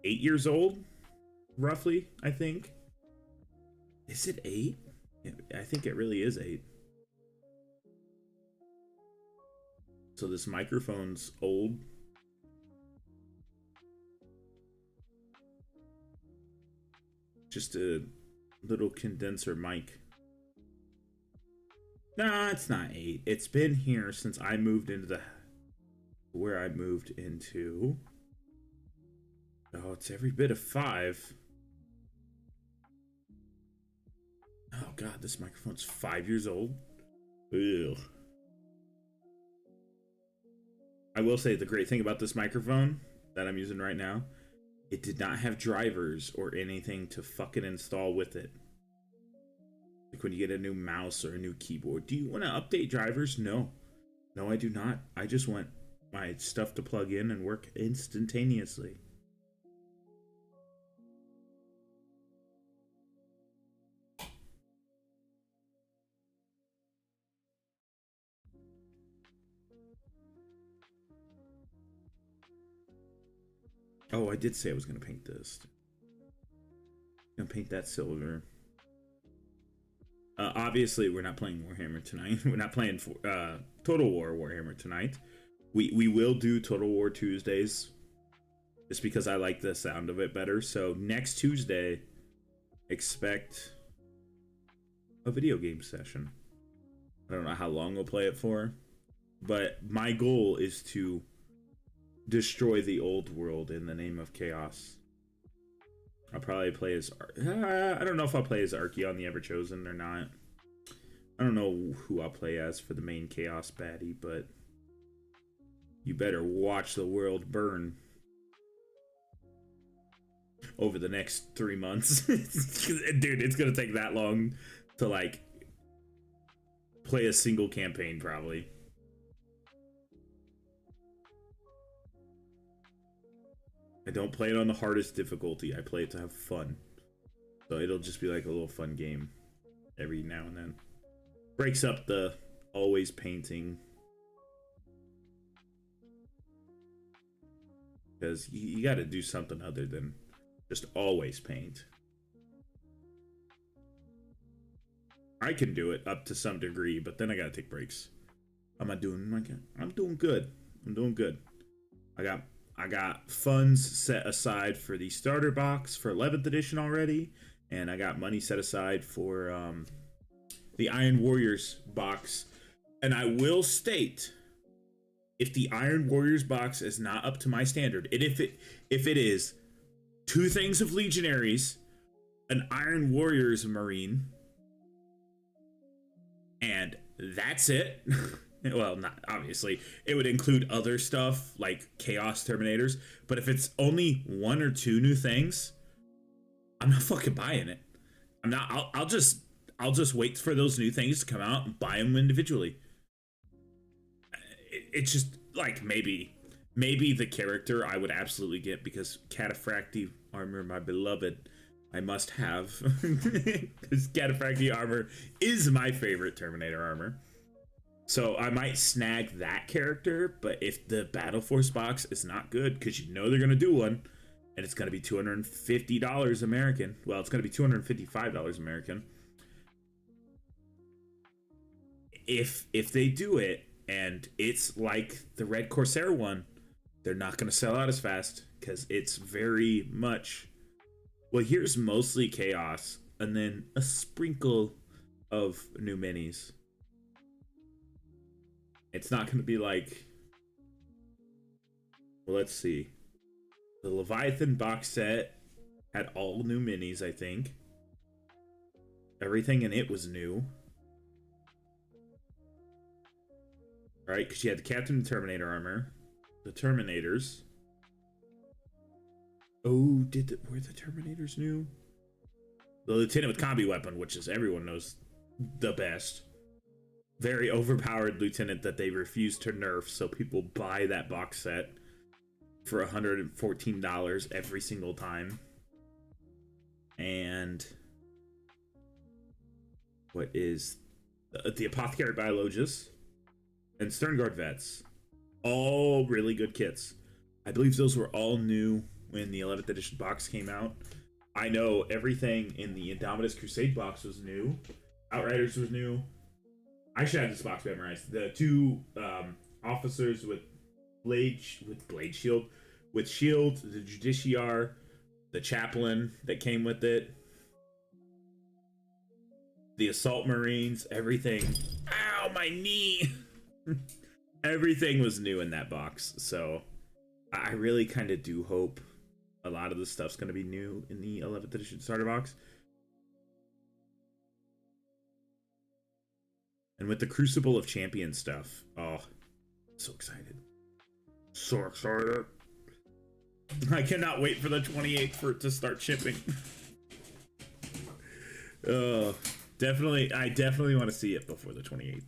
8 years old, roughly, I think. Is it 8? I think it really is 8. So this microphone's old. Just a little condenser mic. Nah, it's not 8. It's been here since I moved into where I moved into. Oh, it's every bit of 5. Oh god, this microphone's 5 years old. Ew. I will say the great thing about this microphone that I'm using right now, it did not have drivers or anything to fucking install with it. Like when you get a new mouse or a new keyboard. Do you want to update drivers? No. No, I do not. I just want my stuff to plug in and work instantaneously. Oh, I did say I was going to paint this. I'm going to paint that silver. Obviously, we're not playing Warhammer tonight. We're not playing Total War Warhammer tonight. We will do Total War Tuesdays, just because I like the sound of it better. So next Tuesday, expect a video game session. I don't know how long we'll play it for, but my goal is to destroy the old world in the name of chaos. I'll probably play as... I don't know if I'll play as Archeon the Everchosen or not. I don't know who I'll play as for the main chaos baddie, but you better watch the world burn over the next 3 months. Dude, it's gonna take that long to, like, play a single campaign, probably. I don't play it on the hardest difficulty. I play it to have fun. So it'll just be like a little fun game every now and then. Breaks up the always painting. Because you got to do something other than just always paint. I can do it up to some degree, but then I got to take breaks. I'm doing good. I'm doing good. I got funds set aside for the starter box for 11th edition already, and I got money set aside for the Iron Warriors box. And I will state, if the Iron Warriors box is not up to my standard, and if it is 2 things of Legionaries, an Iron Warriors Marine, and that's it. Well, not obviously. It would include other stuff like Chaos Terminators, but if it's only 1 or 2 new things, I'm not fucking buying it. I'm not. I'll just wait for those new things to come out and buy them individually. It's just like maybe the character I would absolutely get, because Cataphractii armor, my beloved, I must have, because Cataphractii armor is my favorite Terminator armor. So I might snag that character, but if the Battle Force box is not good, because you know they're going to do one, and it's going to be $250 American. Well, it's going to be $255 American. If they do it, and it's like the Red Corsair one, they're not going to sell out as fast, because it's very much... Well, here's mostly Chaos, and then a sprinkle of new minis. It's not going to be like... Well, let's see. The Leviathan box set had all new minis, I think. Everything in it was new. Right? Because you had the Captain Terminator armor. The Terminators. Oh, were the Terminators new? The Lieutenant with Combi Weapon, which is, everyone knows, the best. Very overpowered lieutenant that they refuse to nerf, so people buy that box set for $114 every single time. And what is the Apothecary Biologus and Sternguard Vets? All really good kits. I believe those were all new when the 11th edition box came out. I know everything in the Indomitus Crusade box was new. Outriders was new. I should have this box memorized. The two officers with blade shield, with shield, the Justiciar, the chaplain that came with it, the assault marines, everything. Ow, my knee! Everything was new in that box, so I really kind of do hope a lot of the stuff's going to be new in the 11th edition starter box. And with the Crucible of Champions stuff, oh, so excited. So excited. I cannot wait for the 28th for it to start shipping. Definitely, I definitely want to see it before the 28th.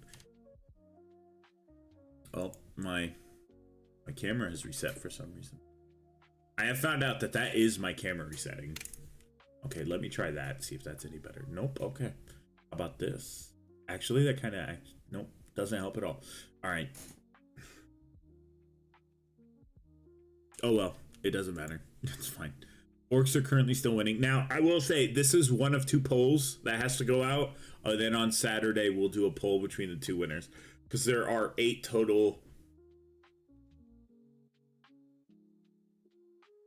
Oh, my camera is reset for some reason. I have found out that that is my camera resetting. Okay, let me try that, see if that's any better. Nope, okay. How about this? Actually, that kind of, nope, doesn't help at all. All right. Oh, well, it doesn't matter. It's fine. Orcs are currently still winning. Now, I will say, this is one of two polls that has to go out. Then on Saturday, we'll do a poll between the two winners. Because there are 8 total.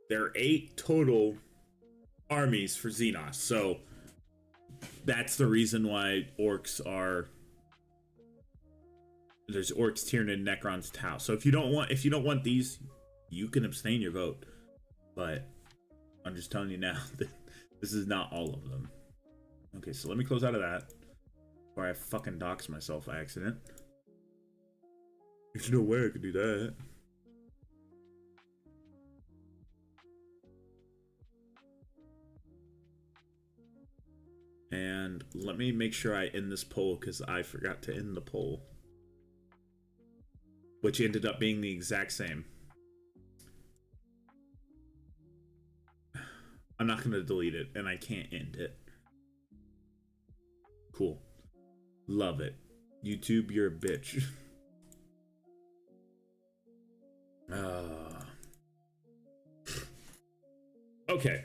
There are 8 total armies for Xenos. So, that's the reason why orcs are... There's orcs, Tyranid, Necrons, Tau. So if you don't want these, you can abstain your vote. But I'm just telling you now that this is not all of them. Okay, so let me close out of that. Or I fucking dox myself by accident. There's no way I could do that. And let me make sure I end this poll because I forgot to end the poll. Which ended up being the exact same. I'm not going to delete it, and I can't end it. Cool. Love it. YouTube, you're a bitch. Okay.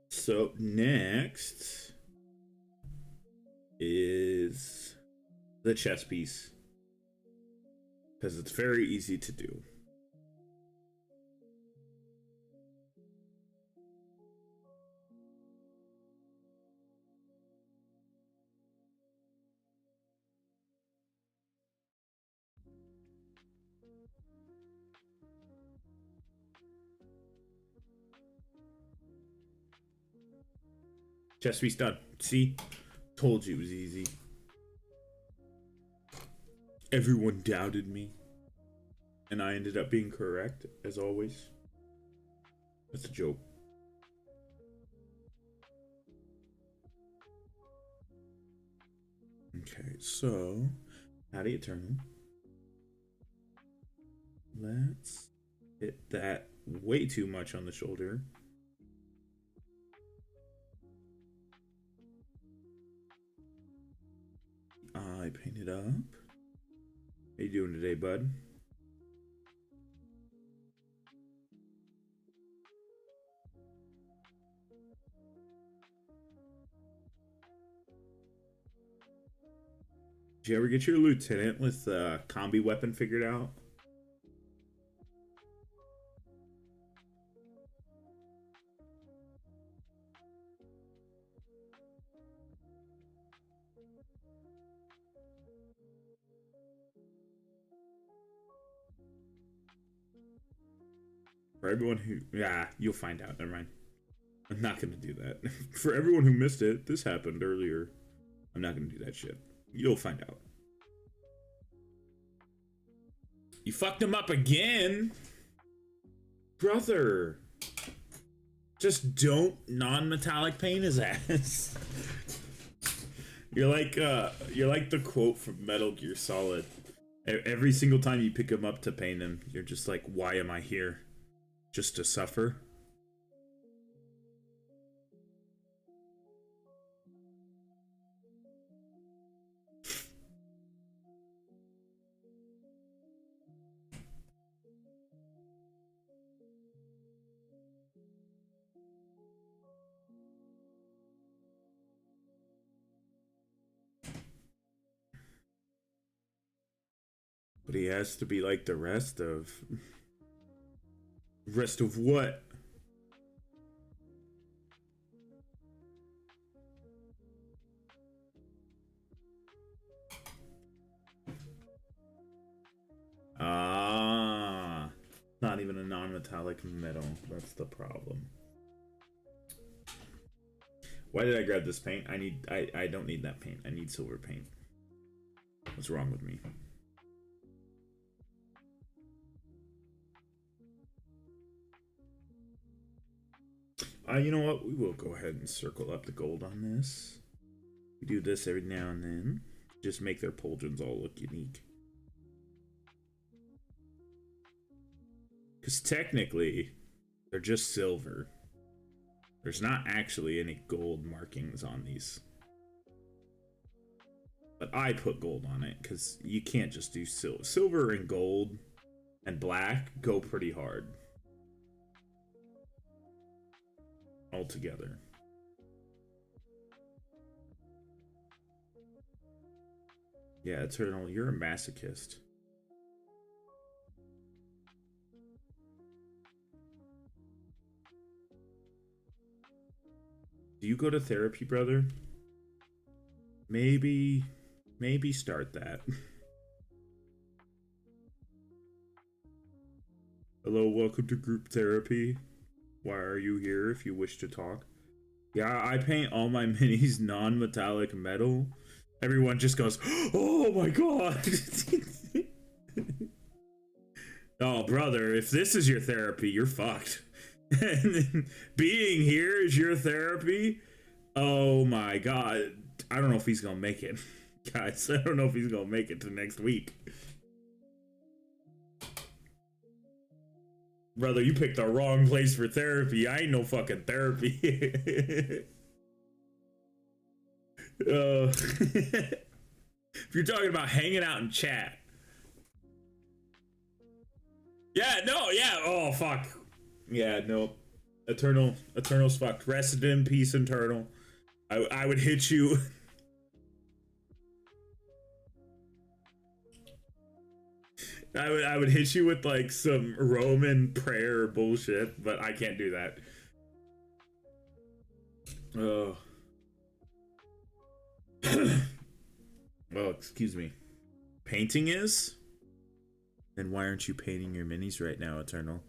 So, next is the chess piece. Because it's very easy to do. Chess piece done. See? Told you it was easy. Everyone doubted me. And I ended up being correct, as always. That's a joke. Okay, so... Howdy Eternal. Let's hit that way too much on the shoulder. I paint it up. How you doing today, bud? Did you ever get your lieutenant with a combi weapon figured out? For everyone who... Yeah, you'll find out. Never mind. I'm not going to do that. For everyone who missed it, this happened earlier. I'm not going to do that shit. You'll find out. You fucked him up again? Brother. Just don't non-metallic paint his ass. You're like the quote from Metal Gear Solid. Every single time you pick him up to paint him, you're just like, why am I here? Just to suffer? But he has to be like the rest of... Rest of what? Ah, not even a non-metallic metal. That's the problem. Why did I grab this paint? I don't need that paint. I need silver paint. What's wrong with me? You know what? We will go ahead and circle up the gold on this. We do this every now and then. Just make their pauldrons all look unique. Because technically, they're just silver. There's not actually any gold markings on these. But I put gold on it because you can't just do silver. Silver and gold and black go pretty hard. All together. Yeah, Eternal, you're a masochist. Do you go to therapy, brother? Maybe start that. Hello, welcome to group therapy. Why are you here if you wish to talk? Yeah, I paint all my minis non-metallic metal. Everyone just goes, oh my god! Oh, brother, if this is your therapy, you're fucked. And being here is your therapy? Oh my god. I don't know if he's gonna make it. Guys, I don't know if he's gonna make it to next week. Brother, you picked the wrong place for therapy. I ain't no fucking therapy. If you're talking about hanging out in chat. Yeah, no, yeah. Oh, fuck. Yeah, no. Eternal's fucked. Rest in peace, Eternal. I would hit you. I would hit you with like some Roman prayer bullshit, but I can't do that. Oh. Oh, excuse me. Painting is? Then why aren't you painting your minis right now, Eternal?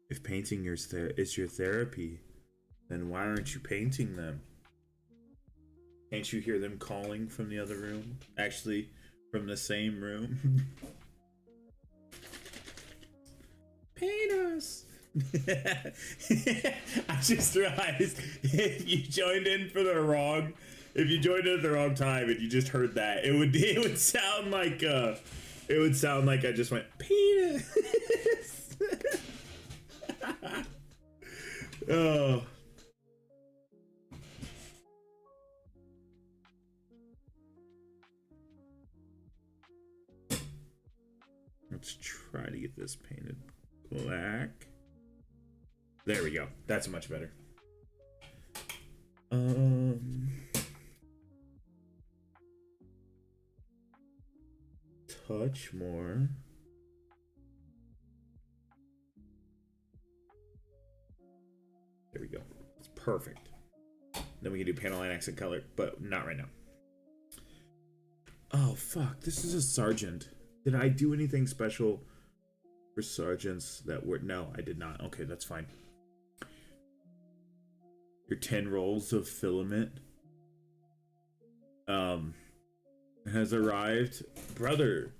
If painting is your therapy, then why aren't you painting them? Can't you hear them calling from the other room? Actually, from the same room. Paint us! I just realized if you joined in at the wrong time and you just heard that, it would sound like I just went penis. Oh. Let's try to get this painted black. There we go. That's much better. Touch more. There we go. It's perfect. Then we can do panel line accent color, but not right now. Oh fuck! This is a sergeant. Did I do anything special for sergeants that were... No, I did not. Okay, that's fine. Your 10 rolls of filament has arrived. Brother,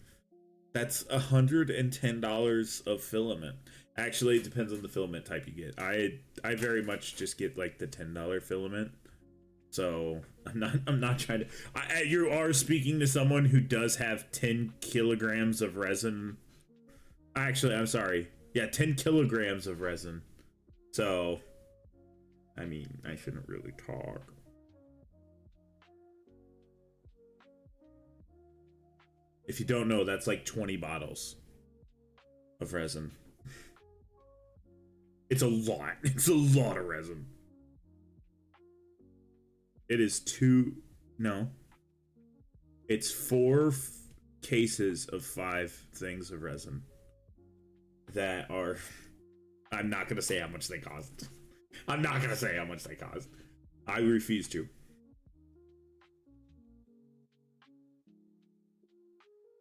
that's $110 of filament. Actually, it depends on the filament type you get. I very much just get like the $10 filament. So I'm not trying to. You are speaking to someone who does have 10 kilograms of resin. Actually, I'm sorry. Yeah, 10 kilograms of resin. So, I mean, I shouldn't really talk. If you don't know, that's like 20 bottles of resin. It's a lot. It's a lot of resin. It is no. It's 4 cases of 5 things of resin that are, I'm not going to say how much they cost. I'm not going to say how much they cost. I refuse to.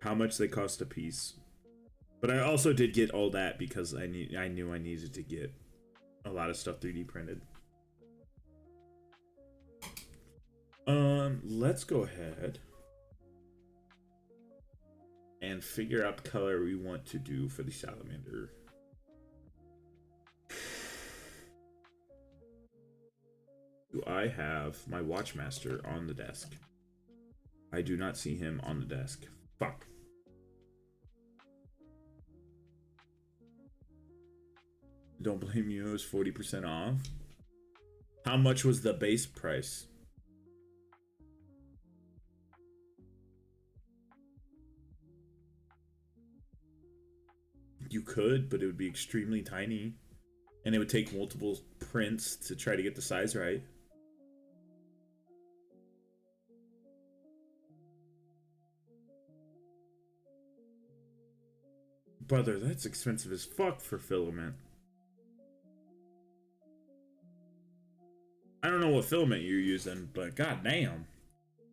How much they cost a piece. But I also did get all that because I knew I needed to get a lot of stuff 3D printed. Let's go ahead and figure out the color we want to do for the salamander. Do I have my Watchmaster on the desk? I do not see him on the desk. Fuck. Don't blame you, it was 40% off. How much was the base price? You could, but it would be extremely tiny. And it would take multiple prints to try to get the size right. Brother, that's expensive as fuck for filament. I don't know what filament you're using, but goddamn.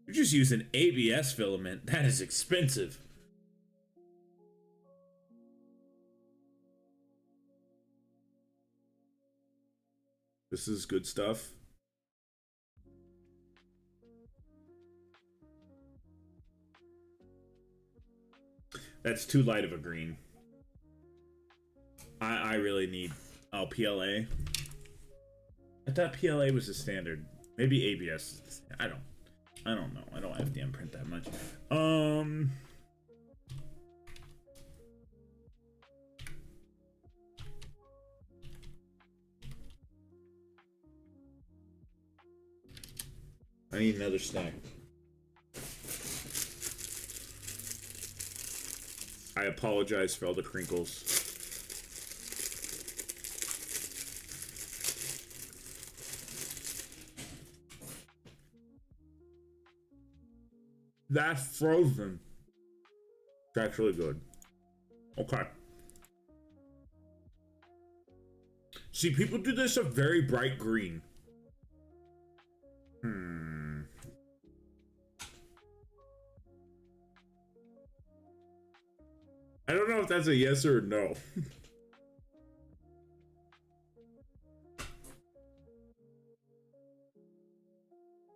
You're just using ABS filament. That is expensive. This is good stuff. That's too light of a green. I really need... Oh, PLA. I thought PLA was the standard. Maybe ABS is the standard. I don't know. I don't FDM print that much. I need another snack. I apologize for all the crinkles. That's frozen. That's really good. Okay. See, people do this a very bright green. I don't know if that's a yes or a no.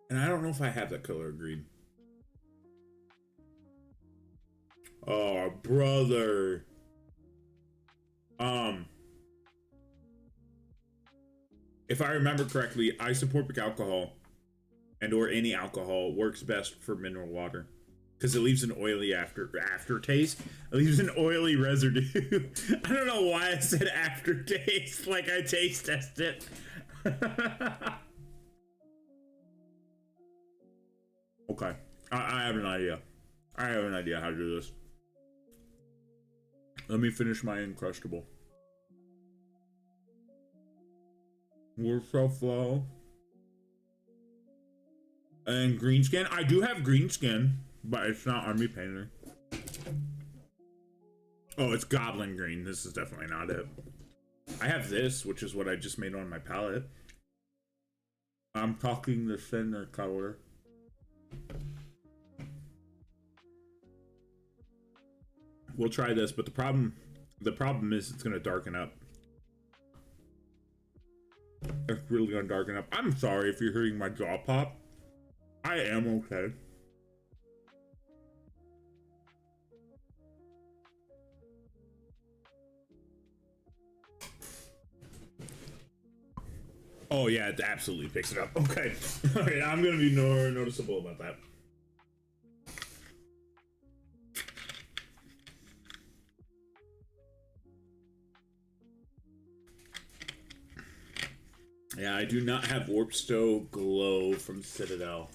And I don't know if I have that color green. Oh, brother. If I remember correctly, isopropyl alcohol and or any alcohol works best for mineral water because it leaves an oily aftertaste. It leaves an oily residue. I don't know why I said aftertaste like I taste tested it. Okay, I have an idea. I have an idea how to do this. Let me finish my Encrustable. We're so flow. And green skin. I do have green skin, but it's not Army Painter. Oh, it's Goblin Green. This is definitely not it. I have this, which is what I just made on my palette. I'm talking the center color. We'll try this, but the problem is it's gonna darken up. It's really gonna darken up. I'm sorry if you're hearing my jaw pop. I am okay. Oh yeah, it absolutely picks it up. Okay. Alright, I'm gonna be more noticeable about that. Yeah, I do not have Warpstone Glow from Citadel.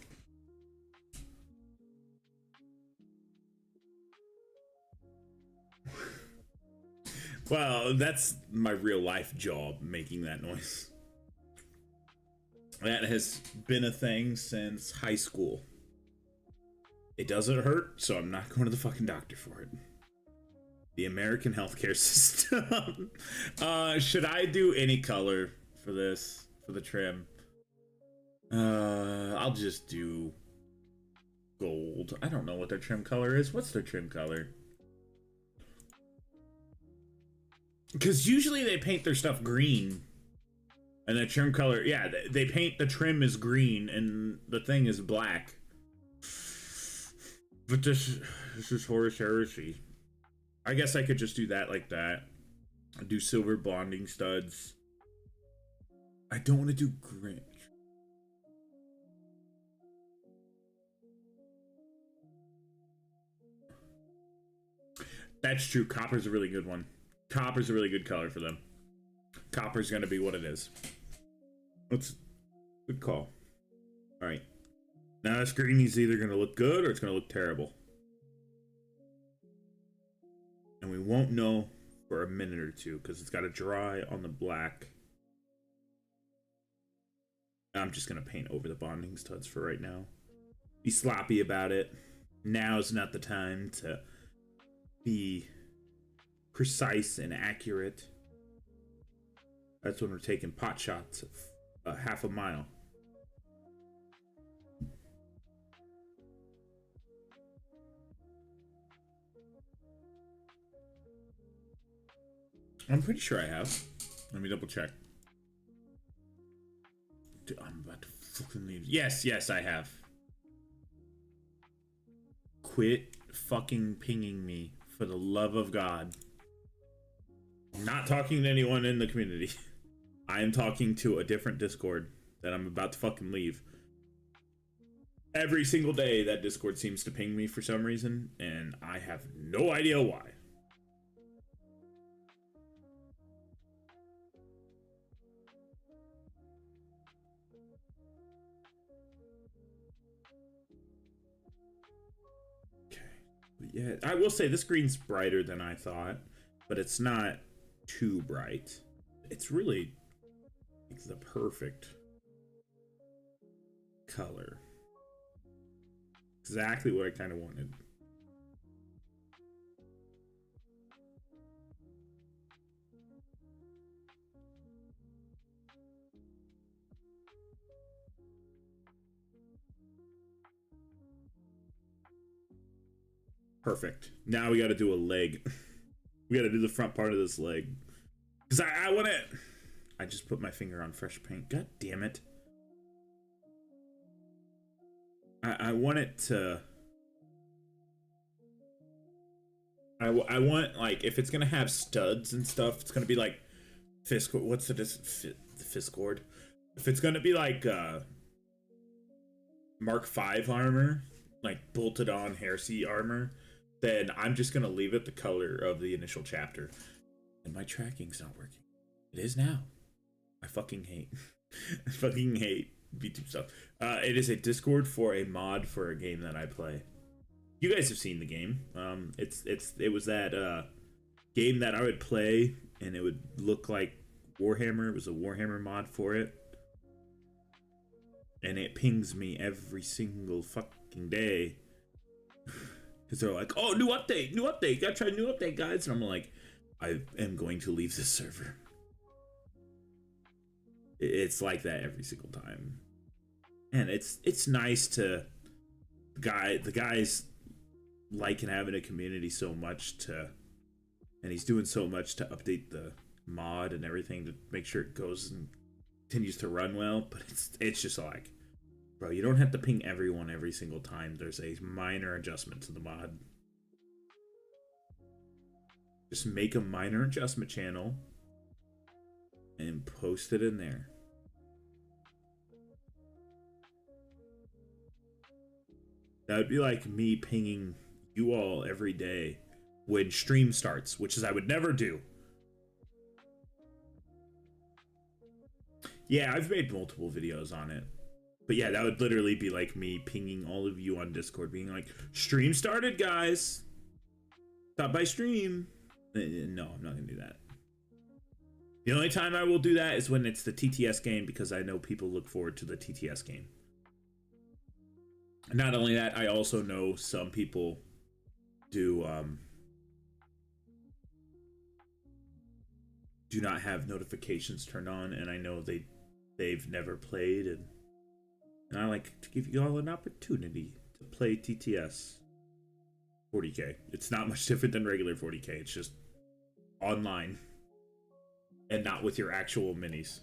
Well, that's my real life job, making that noise. That has been a thing since high school. It doesn't hurt, so I'm not going to the fucking doctor for it. The American healthcare system. Should I do any color for this, for the trim? I'll just do gold. I don't know what their trim color is. What's their trim color? Because usually they paint their stuff green. And the trim color, yeah, they paint the trim is green and the thing is black. But this is Horus Heresy. I guess I could just do that like that. I'll do silver bonding studs. I don't want to do Grinch. That's true. Copper's a really good one. Copper's a really good color for them. Copper's gonna be what it is. That's good call. All right. Now this green is either gonna look good or it's gonna look terrible. And we won't know for a minute or two because it's got to dry on the black. I'm just gonna paint over the bonding studs for right now. Be sloppy about it. Now's not the time to be precise and accurate. That's when we're taking pot shots of half a mile. I'm pretty sure I have. Let me double check. Dude, I'm about to fucking leave. Yes, I have. Quit fucking pinging me, for the love of God. I'm not talking to anyone in the community. I am talking to a different Discord that I'm about to fucking leave. Every single day that Discord seems to ping me for some reason, and I have no idea why. Yeah, I will say this green's brighter than I thought, but it's not too bright. It's really the perfect color. Exactly what I kind of wanted. Perfect. Now we got to do a leg. We got to do the front part of this leg. Because I want to... I just put my finger on fresh paint. God damn it. I want it to... I want, like, if it's going to have studs and stuff, it's going to be like... What's the Fiscord? If it's going to be like Mark V armor, like bolted on heresy armor, then I'm just gonna leave it the color of the initial chapter. And my tracking's not working. It is now. I fucking hate. I fucking hate B2 stuff. It is a Discord for a mod for a game that I play. You guys have seen the game. It was that game that I would play and it would look like Warhammer. It was a Warhammer mod for it. And it pings me every single fucking day. Because they're like, oh, new update, gotta try new update, guys. And I'm like, I am going to leave this server. It's like that every single time. And it's nice to, the guy's liking having a community so much to, and he's doing so much to update the mod and everything to make sure it goes and continues to run well. But it's just like, bro, you don't have to ping everyone every single time there's a minor adjustment to the mod. Just make a minor adjustment channel and post it in there. That would be like me pinging you all every day when stream starts, which is I would never do. Yeah, I've made multiple videos on it. But yeah, that would literally be like me pinging all of you on Discord, being like, stream started, guys. Stop by stream. No, I'm not gonna do that. The only time I will do that is when it's the TTS game, because I know people look forward to the TTS game. Not only that, I also know some people do not have notifications turned on, and I know they've never played, and I like to give you all an opportunity to play TTS 40K. It's not much different than regular 40K. It's just online and not with your actual minis.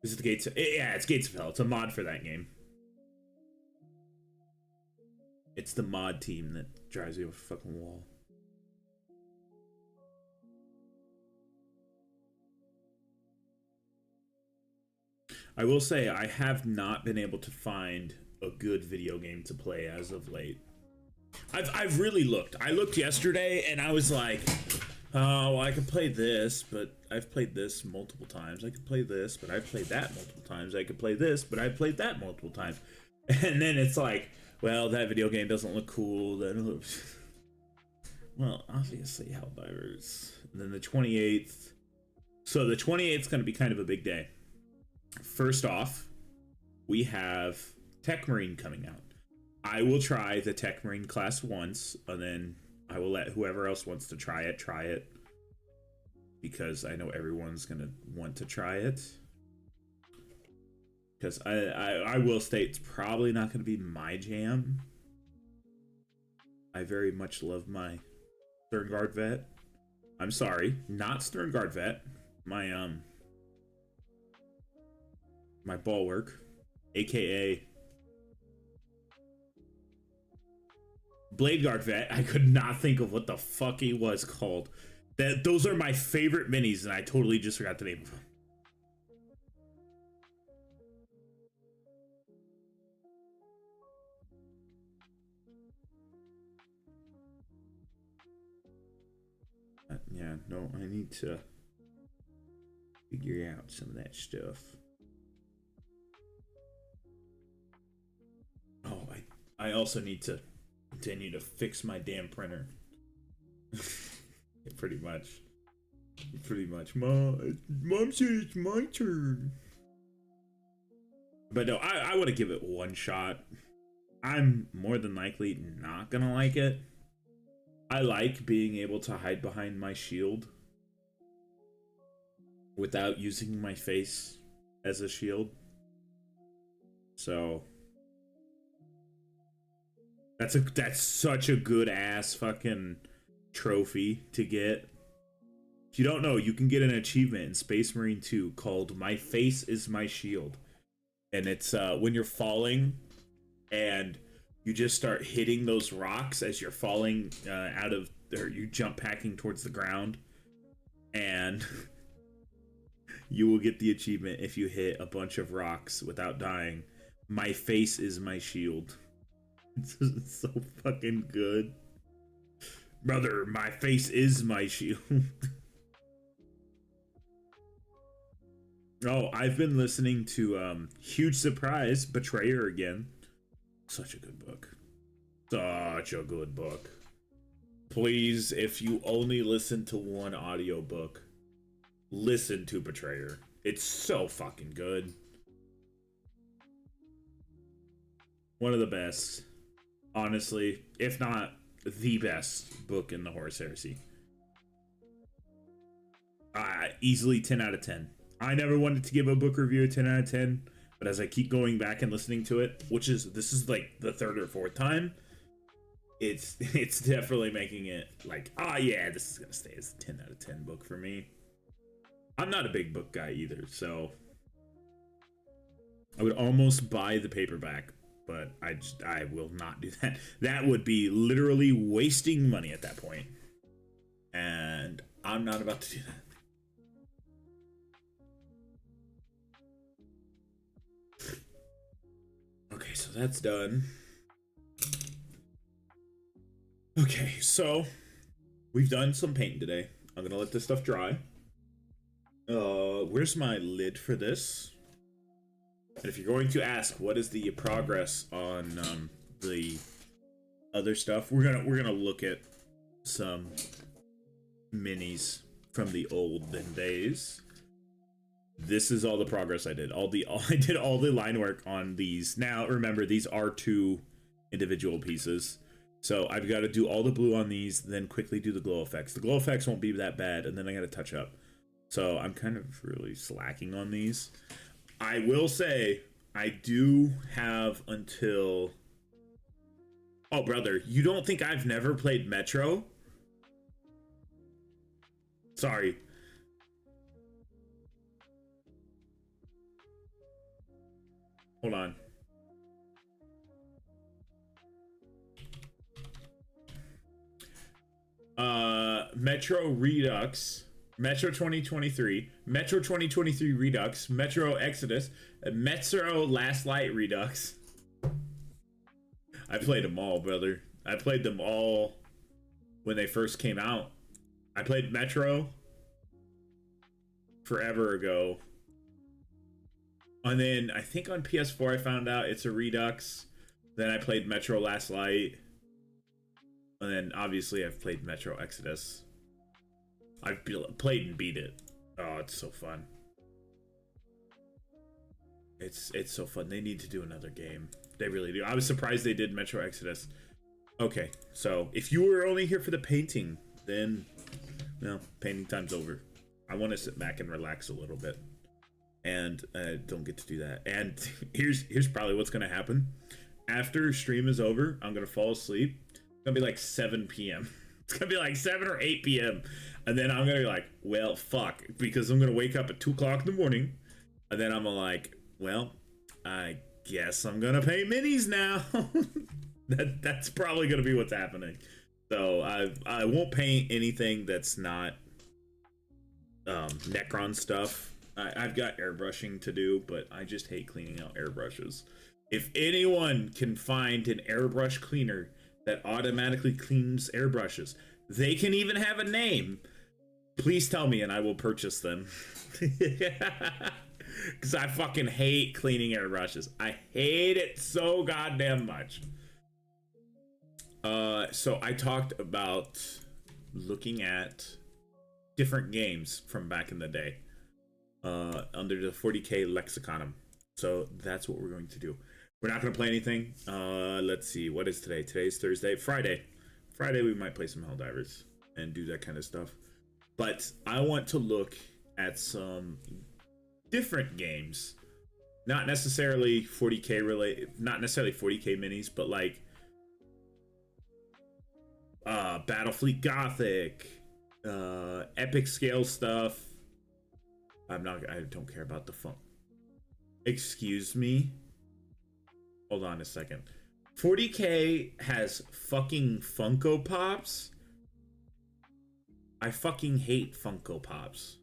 This is the Gates. Yeah, it's Gates of Hell. It's a mod for that game. It's the mod team that drives you off a fucking wall. I will say I have not been able to find a good video game to play as of late. I've really looked. I looked yesterday and I was like, oh, well, I could play this, but I've played this multiple times. I could play this, but I've played that multiple times. I could play this, but I've played that multiple times. And then it's like, well, that video game doesn't look cool. Then, well, obviously, Helldivers. And then the 28th. So the 28th is going to be kind of a big day. First off, we have Tech Marine coming out. I will try the Tech Marine class once, and then I will let whoever else wants to try it. Because I know everyone's going to want to try it. Because I will state it's probably not going to be my jam. I very much love my Sternguard Vet. I'm sorry, not Sternguard Vet. My Bulwark, aka Blade Guard Vet. I could not think of what the fuck he was called. Those are my favorite minis, and I totally just forgot the name of them. Yeah, no, I need to figure out some of that stuff. Oh, I also need to continue to fix my damn printer. Pretty much. Mom said it's my turn. But no, I want to give it one shot. I'm more than likely not gonna like it. I like being able to hide behind my shield without using my face as a shield. So that's such a good ass fucking trophy to get. If you don't know, you can get an achievement in Space Marine 2 called My Face is My Shield. And it's when you're falling and you just start hitting those rocks as you're falling out of, or you jump packing towards the ground, and you will get the achievement if you hit a bunch of rocks without dying. My face is my shield. It's so fucking good. Brother, my face is my shield. Oh, I've been listening to huge surprise, Betrayer again. Such a good book. Such a good book. Please, if you only listen to one audiobook, listen to Betrayer. It's so fucking good. One of the best. Honestly, if not the best book in the Horus Heresy. Easily 10 out of 10. I never wanted to give a book review a 10 out of 10. But as I keep going back and listening to it, this is like the third or fourth time, it's definitely making it like, yeah, this is gonna stay as a 10 out of 10 book for me. I'm not a big book guy either, so I would almost buy the paperback, but I will not do that. That would be literally wasting money at that point, and I'm not about to do that. Okay, so that's done. Okay, so we've done some painting today. I'm gonna let this stuff dry. Where's my lid for this? And if you're going to ask what is the progress on the other stuff, we're gonna look at some minis from the olden days. This is all the progress I did. I did all the line work on these. Now remember, these are 2 individual pieces. So I've got to do all the blue on these, then quickly do the glow effects. The glow effects won't be that bad, and then I got to touch up. So I'm kind of really slacking on these. I will say I do have until... Oh, brother, you don't think I've never played Metro? Sorry. Hold on. Metro Redux, Metro 2023, Metro 2023 Redux, Metro Exodus, Metro Last Light Redux. I played them all, brother. I played them all when they first came out. I played Metro forever ago. And then I think on PS4 I found out it's a Redux. Then I played Metro Last Light. And then obviously I've played Metro Exodus. I've played and beat it. Oh, it's so fun. It's so fun. They need to do another game. They really do. I was surprised they did Metro Exodus. Okay, so if you were only here for the painting, then, well, painting time's over. I want to sit back and relax a little bit. And I don't get to do that. And here's probably what's going to happen. After stream is over, I'm going to fall asleep. It's going to be like 7 p.m. It's going to be like 7 or 8 p.m. And then I'm going to be like, well, fuck. Because I'm going to wake up at 2 o'clock in the morning. And then I'm like, well, I guess I'm going to paint minis now. That's probably going to be what's happening. So I won't paint anything that's not Necron stuff. I've got airbrushing to do, but I just hate cleaning out airbrushes. If anyone can find an airbrush cleaner that automatically cleans airbrushes, they can even have a name, please tell me and I will purchase them. Because I fucking hate cleaning airbrushes. I hate it so goddamn much. So I talked about looking at different games from back in the day. Under the 40k lexiconum. So that's what we're going to do. We're not going to play anything. Let's see. What is today? Today's Thursday. Friday we might play some Helldivers and do that kind of stuff. But I want to look at some different games. Not necessarily 40k related. Not necessarily 40k minis, but like Battlefleet Gothic, epic scale stuff. I don't care about the fun. Excuse me? Hold on a second. 40k has fucking Funko Pops? I fucking hate Funko Pops.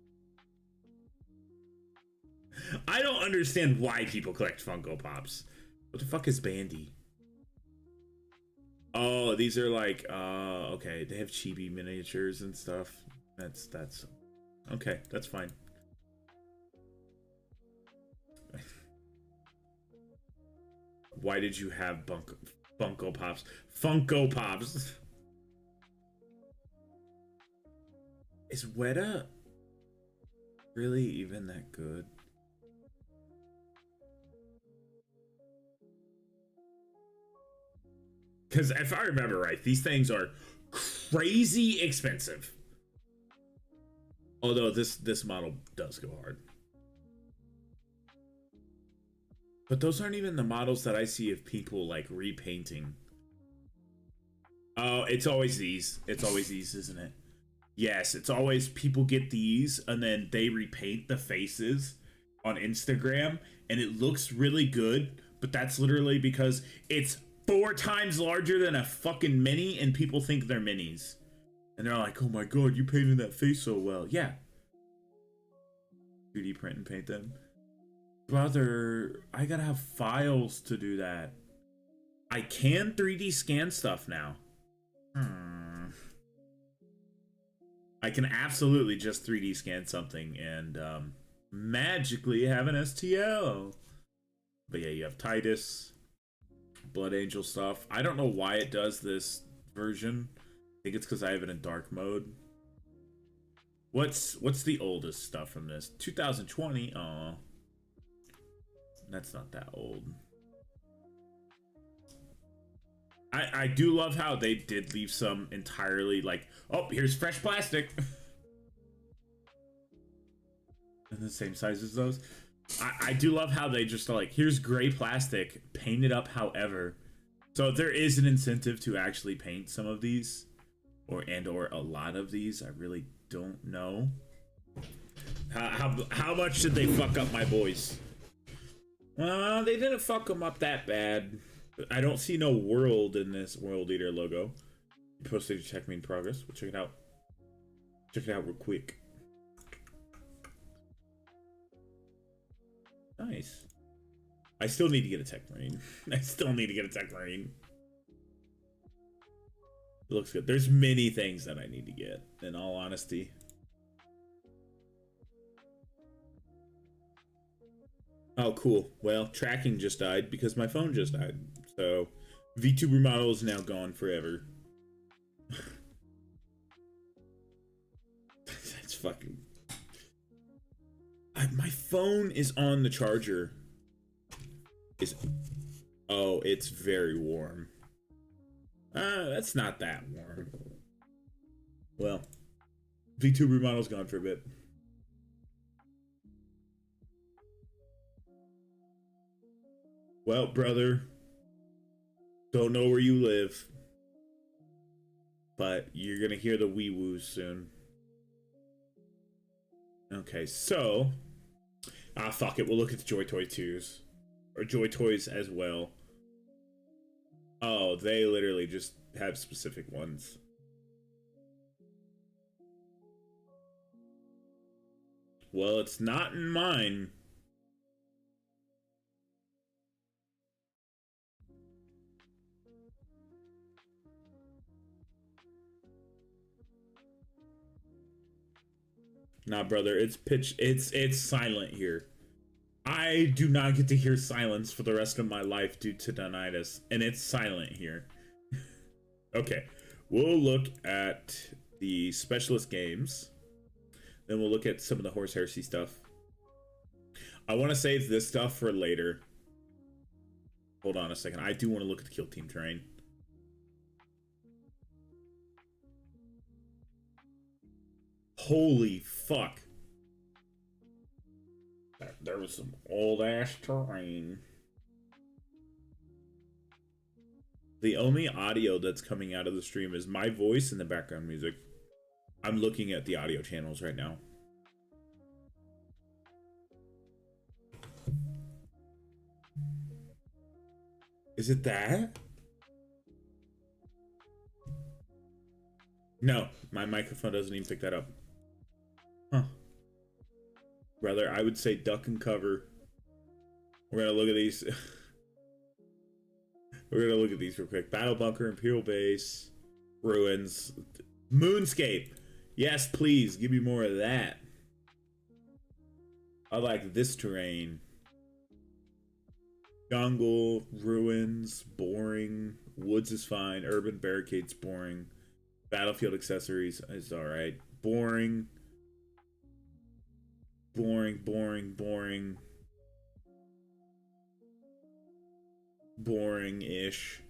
I don't understand why people collect Funko Pops. What the fuck is Bandy? Oh, these are like, okay. They have chibi miniatures and stuff. That's, okay, that's fine. Why did you have Funko Pops? Funko Pops. Is Weta really even that good? Because if I remember right, these things are crazy expensive. Although this model does go hard. But those aren't even the models that I see of people like repainting. Oh, it's always these. It's always these, isn't it? Yes, it's always people get these and then they repaint the faces on Instagram and it looks really good, but that's literally because it's 4 times larger than a fucking mini and people think they're minis. And they're like, oh my god, you painted that face so well. Yeah. 3D print and paint them. Brother, I gotta have files to do that. I can 3D scan stuff now. I can absolutely just 3D scan something and magically have an STL. But yeah, you have Titus, Blood Angel stuff. I don't know why it does this version. I think it's because I have it in dark mode. What's the oldest stuff from this? 2020. Oh, that's not that old. I do love how they did leave some entirely like, oh, here's fresh plastic. And the same size as those. I do love how they just like, here's gray plastic, paint it up however. So there is an incentive to actually paint some of these, or a lot of these. I really don't know. How much did they fuck up my boys? They didn't fuck them up that bad. I don't see no world in this World Eater logo. Postage check me in progress. We'll check it out. Check it out real quick. Nice. I still need to get a Tech Marine. I still need to get a Tech Marine. It looks good. There's many things that I need to get, in all honesty. Oh, cool. Well, tracking just died because my phone just died. So, VTuber model is now gone forever. That's fucking... my phone is on the charger. Oh, it's very warm. That's not that warm. Well, VTuber model's gone for a bit. Well, brother, don't know where you live, but you're gonna hear the wee woos soon. Okay, so fuck it, we'll look at the Joy Toy 2s. Or Joy Toys as well. Oh, they literally just have specific ones. Well, it's not in mine. Nah, brother, it's silent here. I do not get to hear silence for the rest of my life due to tinnitus, and it's silent here. Okay, we'll look at the specialist games. Then we'll look at some of the Horse Heresy stuff. I want to save this stuff for later. Hold on a second. I do want to look at the Kill Team terrain. Holy fuck. There was some old ass terrain. The only audio that's coming out of the stream is my voice and the background music. I'm looking at the audio channels right now. Is it that? No, my microphone doesn't even pick that up. Huh. Brother, I would say duck and cover. We're gonna look at these. We're gonna look at these real quick. Battle Bunker, Imperial Base, Ruins, Moonscape. Yes, please, give me more of that. I like this terrain. Jungle, Ruins, boring. Woods is fine. Urban Barricades, boring. Battlefield Accessories is alright. Boring. Boring, boring, boring. Boring-ish.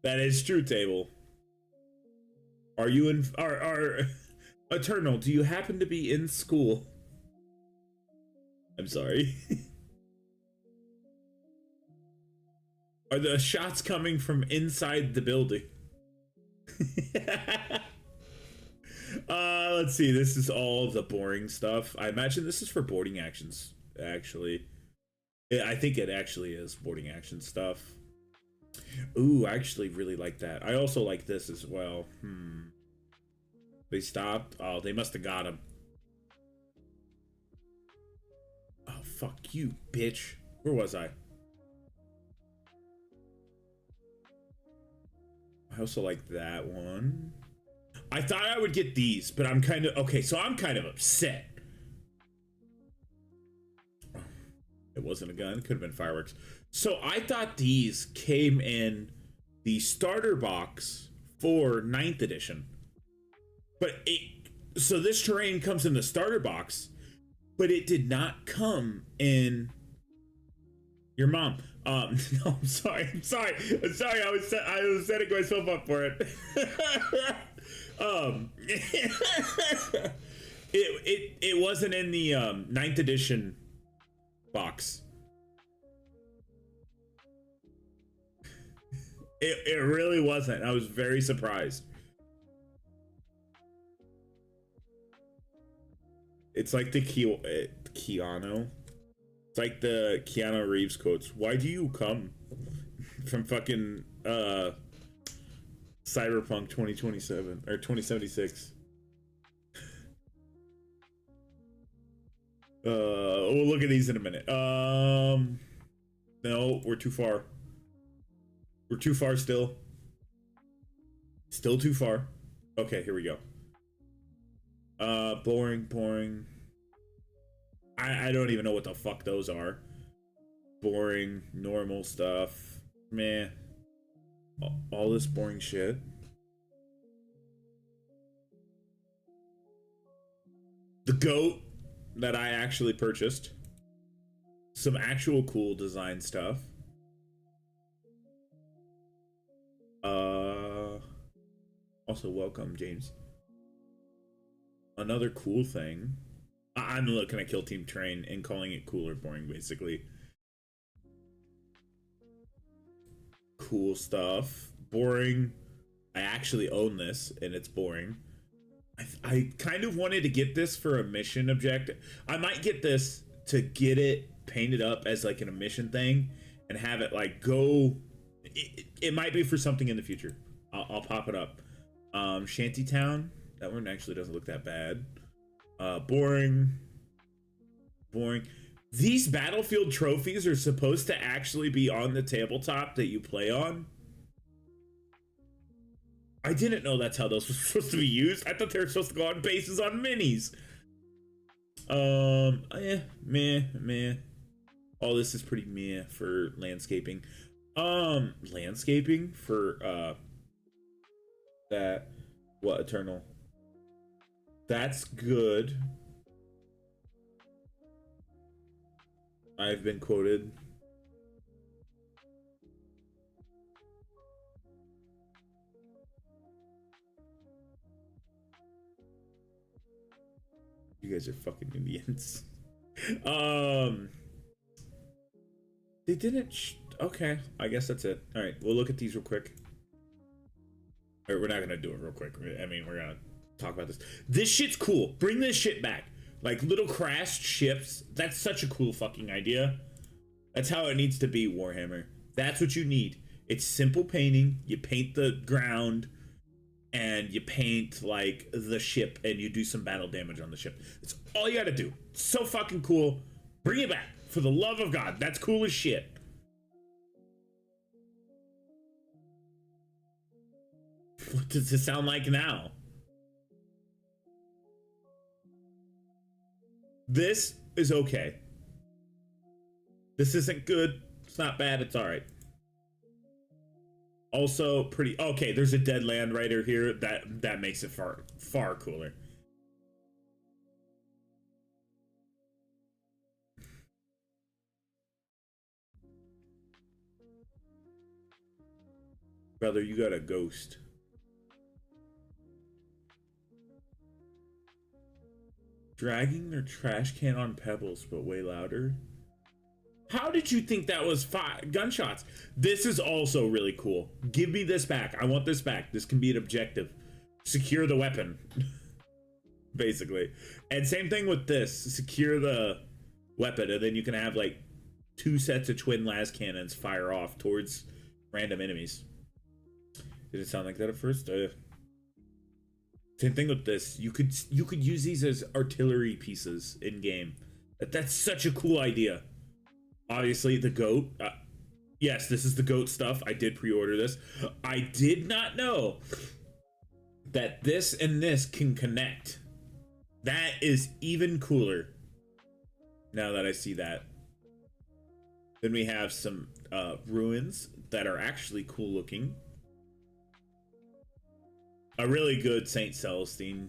That is true, table. Are you in... Are Eternal, do you happen to be in school? I'm sorry. Are the shots coming from inside the building? Let's see. This is all the boring stuff. I imagine this is for boarding actions, actually. I think it actually is boarding action stuff. Ooh, I actually really like that. I also like this as well. They stopped. Oh, they must have got him. Oh, fuck you, bitch. Where was I? I also like that one. I thought I would get these, but I'm kind of... Okay, so I'm kind of upset. It wasn't a gun. It could have been fireworks. So I thought these came in the starter box for 9th edition. But so this terrain comes in the starter box, but it did not come in your mom. No, I'm sorry. I was setting myself up for it. It wasn't in the 9th edition box. It really wasn't. I was very surprised. It's like the Keanu. It's like the Keanu Reeves quotes. Why do you come? From fucking Cyberpunk 2027 or 2076. We'll look at these in a minute. No, we're too far. We're too far still. Still too far. Okay, here we go. Boring. I don't even know what the fuck those are. Boring, normal stuff. Meh. All this boring shit. The goat that I actually purchased. Some actual cool design stuff. Also welcome, James. Another cool thing. I'm looking at Kill Team Train and calling it cool or boring, basically. Cool stuff. Boring. I actually own this, and it's boring. I kind of wanted to get this for a mission objective. I might get this to get it painted up as like an mission thing and have it like go. It might be for something in the future. I'll pop it up. Shantytown. That one actually doesn't look that bad. Boring. These battlefield trophies are supposed to actually be on the tabletop that you play on. I didn't know that's how those were supposed to be used. I thought they were supposed to go on bases on minis. Meh. All this is pretty meh for landscaping. Landscaping for that what Eternal. That's good. I've been quoted. You guys are fucking Indians. They didn't. Okay, I guess that's it. All right, we'll look at these real quick. Or we're not gonna do it real quick. I mean, we're gonna talk about this. This shit's cool. Bring this shit back. Like little crashed ships. That's such a cool fucking idea. That's how it needs to be, Warhammer. That's what you need. It's simple painting. You paint the ground and you paint like the ship and you do some battle damage on the ship. That's all you gotta do. It's so fucking cool. Bring it back. For the love of God. That's cool as shit. What does it sound like now? This is okay. This isn't good. It's not bad. It's all right. Also pretty okay. There's a dead land rider here. That makes it far cooler. Brother, you got a ghost. Dragging their trash can on pebbles, but way louder. How did you think that was gunshots? This is also really cool. Give me this back. I want this back. This can be an objective. Secure the weapon. Basically. And same thing with this. Secure the weapon, and then you can have like 2 sets of twin las cannons fire off towards random enemies. Did it sound like that at first? Same thing with this. You could use these as artillery pieces in game. That's such a cool idea. Obviously, the goat. Yes, this is the goat stuff. I did pre-order this. I did not know that this and this can connect. That is even cooler. Now that I see that. Then we have some ruins that are actually cool looking. A really good Saint Celestine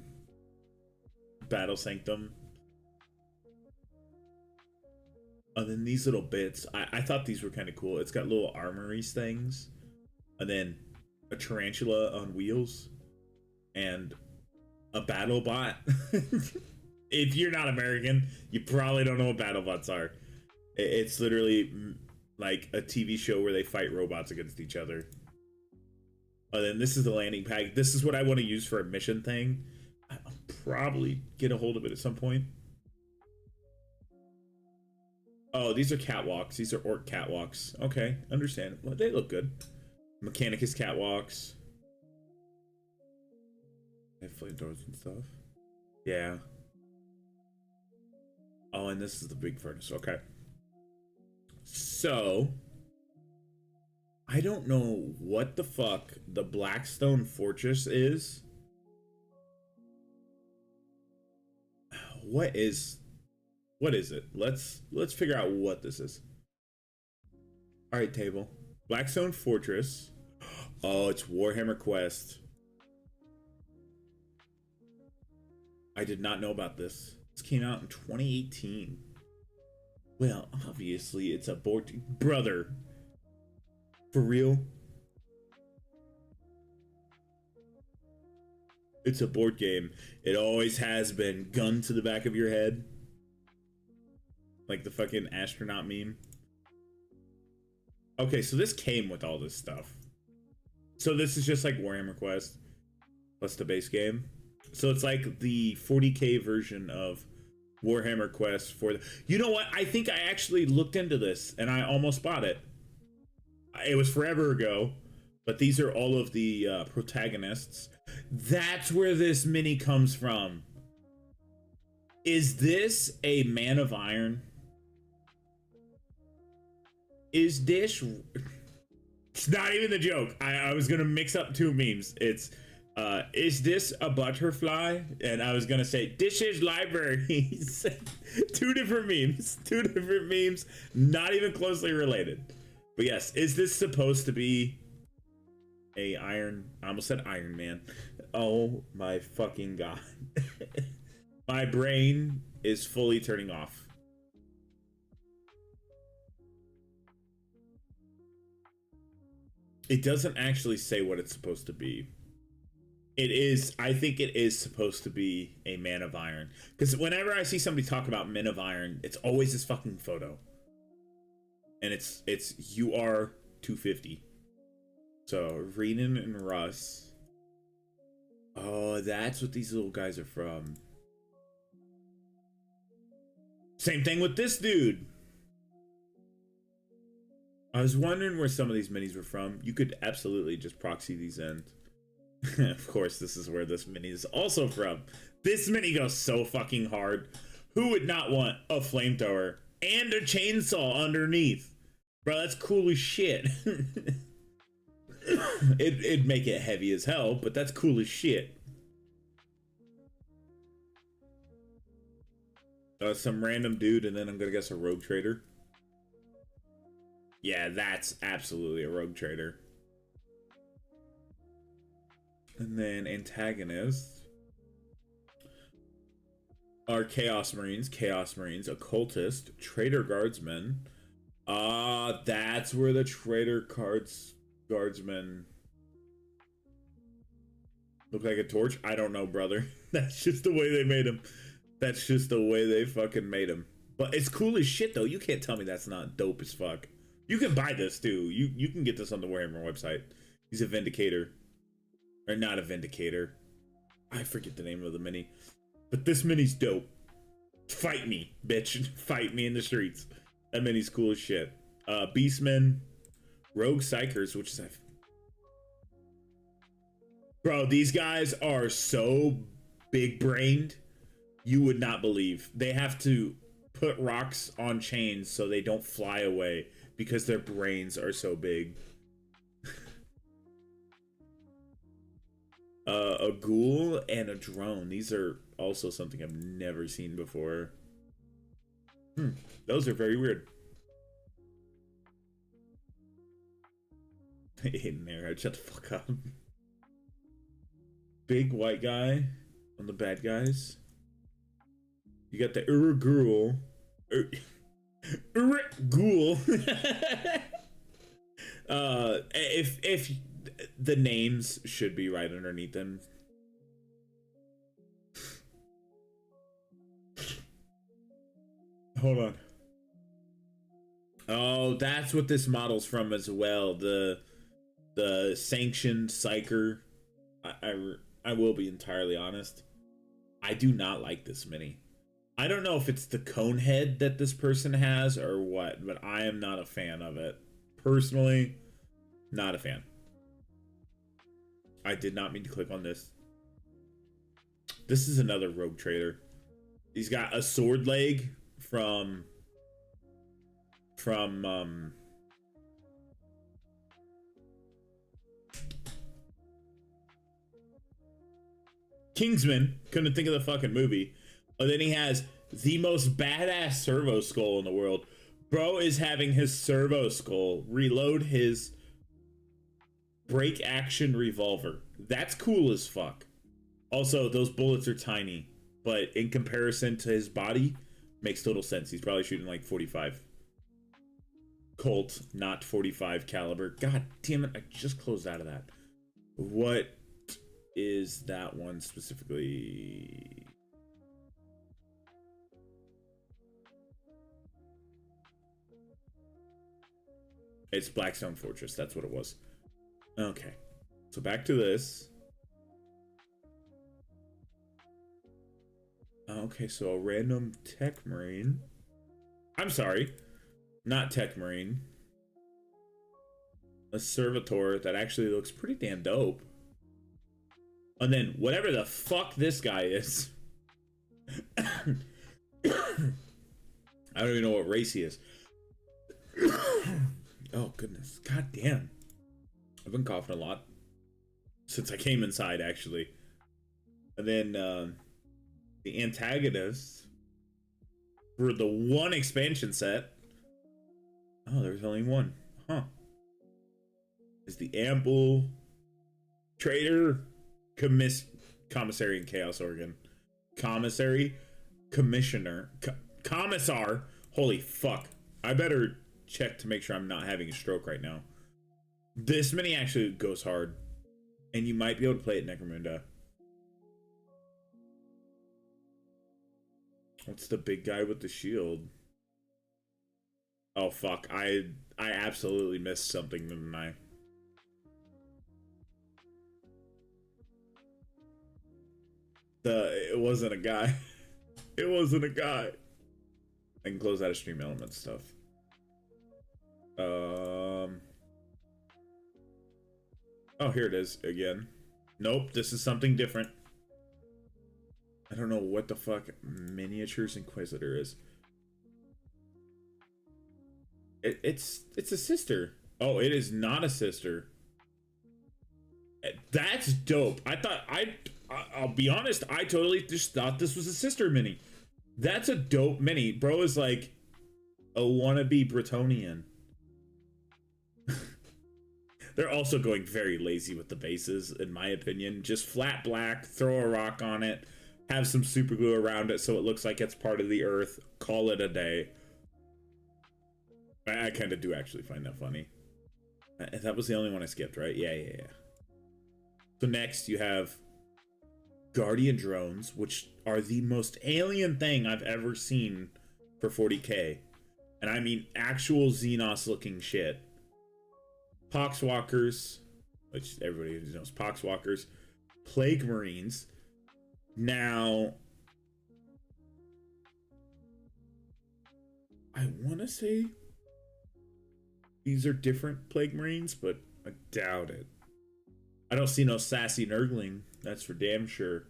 Battle Sanctum. And then these little bits, I thought these were kind of cool. It's got little armories things, and then a tarantula on wheels, and a battle bot. If you're not American, you probably don't know what battle bots are. It's literally like a TV show where they fight robots against each other. And then this is the landing pad. This is what I want to use for a mission thing. I'll probably get a hold of it at some point. Oh, these are catwalks. These are orc catwalks. Okay, understand. Well, they look good. Mechanicus catwalks. They have flamethrowers and stuff. Yeah. Oh, and this is the big furnace. Okay. So, I don't know what the fuck the Blackstone Fortress is. What is it? Let's figure out what this is. All right, table. Blackstone Fortress. Oh, it's Warhammer Quest. I did not know about this. This came out in 2018. Well, obviously it's a board brother. For real? It's a board game. It always has been. Gun to the back of your head. Like the fucking astronaut meme. Okay, so this came with all this stuff. So this is just like Warhammer Quest plus the base game. So it's like the 40K version of Warhammer Quest for the... You know what? I think I actually looked into this and I almost bought it. It was forever ago, but these are all of the protagonists. That's where this mini comes from. Is this a Man of Iron? Is this... It's not even the joke. I was gonna mix up two memes. It's is this a butterfly? And I was gonna say this is libraries. Two different memes, not even closely related. But yes, is this supposed to be a Iron... I almost said Iron Man. Oh my fucking god. My brain is fully turning off. It doesn't actually say what it's supposed to be. It is, I think it is supposed to be a Man of Iron. Because whenever I see somebody talk about Men of Iron, it's always this fucking photo. And it's UR 250. So, Renan and Russ. Oh, that's what these little guys are from. Same thing with this dude. I was wondering where some of these minis were from. You could absolutely just proxy these in. Of course, this is where this mini is also from. This mini goes so fucking hard. Who would not want a flamethrower and a chainsaw underneath? Bro, that's cool as shit. It'd make it heavy as hell, but that's cool as shit. Some random dude, and then I'm gonna guess a rogue trader. Yeah, that's absolutely a rogue trader. And then antagonists are Chaos Marines, Occultist, Traitor Guardsmen. That's where the Traitor Guardsmen look like a torch. I don't know, brother. That's just the way they made them. That's just the way they fucking made them. But it's cool as shit, though. You can't tell me that's not dope as fuck. You can buy this too. You can get this on the Warhammer website. He's a Vindicator. Or not a Vindicator. I forget the name of the mini. But this mini's dope. Fight me, bitch. Fight me in the streets. That mini's cool as shit. Beastmen. Rogue Psychers, which is... Bro, these guys are so big-brained. You would not believe. They have to put rocks on chains so they don't fly away. Because their brains are so big. A ghoul and a drone. These are also something I've never seen before. Those are very weird. Hidden arrow, shut the fuck up. big white guy on the bad guys. You got the Urughoul. Urughoul. If the names should be right underneath them. Hold on. Oh, that's what this model's from as well. The sanctioned psyker. I will be entirely honest. I do not like this mini. I don't know if it's the cone head that this person has or what, but I am not a fan of it. Personally, not a fan. I did not mean to click on this. This is another rogue trader. He's got a sword leg from Kingsman. Couldn't think of the fucking movie. And then he has the most badass servo skull in the world. Bro is having his servo skull reload his break action revolver. That's cool as fuck. Also, those bullets are tiny, but in comparison to his body, makes total sense. He's probably shooting like 45 Colt, not 45 caliber. God damn it, I just closed out of that. What is that one specifically? It's Blackstone Fortress, that's what it was. Okay, so back to this. Okay, so a random tech marine. I'm sorry, not tech marine. A servitor that actually looks pretty damn dope. And then whatever the fuck this guy is. I don't even know what race he is. Oh goodness, god damn. I've been coughing a lot since I came inside, actually. And then the antagonists for the one expansion set. Oh, there's only one. Huh. Is the ample trader commissary in Chaos Oregon. Commissary commissioner commissar. Holy fuck. I better check to make sure I'm not having a stroke right now. This mini actually goes hard, and you might be able to play it Necromunda. What's the big guy with the shield? Oh fuck, I absolutely missed something, didn't I? It wasn't a guy. It wasn't a guy. I can close out of stream element stuff. Oh, here it is again. Nope, this is something different. I don't know what the fuck Miniatures Inquisitor is. It's a sister. Oh, it is not a sister. That's dope. I'll be honest, I totally just thought this was a sister mini. That's a dope mini. Bro is like a wannabe Bretonian. They're also going very lazy with the bases, in my opinion. Just flat black, throw a rock on it, have some super glue around it so it looks like it's part of the earth, call it a day. I kind of do actually find that funny. That was the only one I skipped, right? Yeah. So next you have Guardian drones, which are the most alien thing I've ever seen for 40k. And I mean actual Xenos looking shit. Poxwalkers, which everybody knows Poxwalkers. Plague Marines. Now, I want to say these are different Plague Marines, but I doubt it. I don't see no sassy Nurgling, that's for damn sure.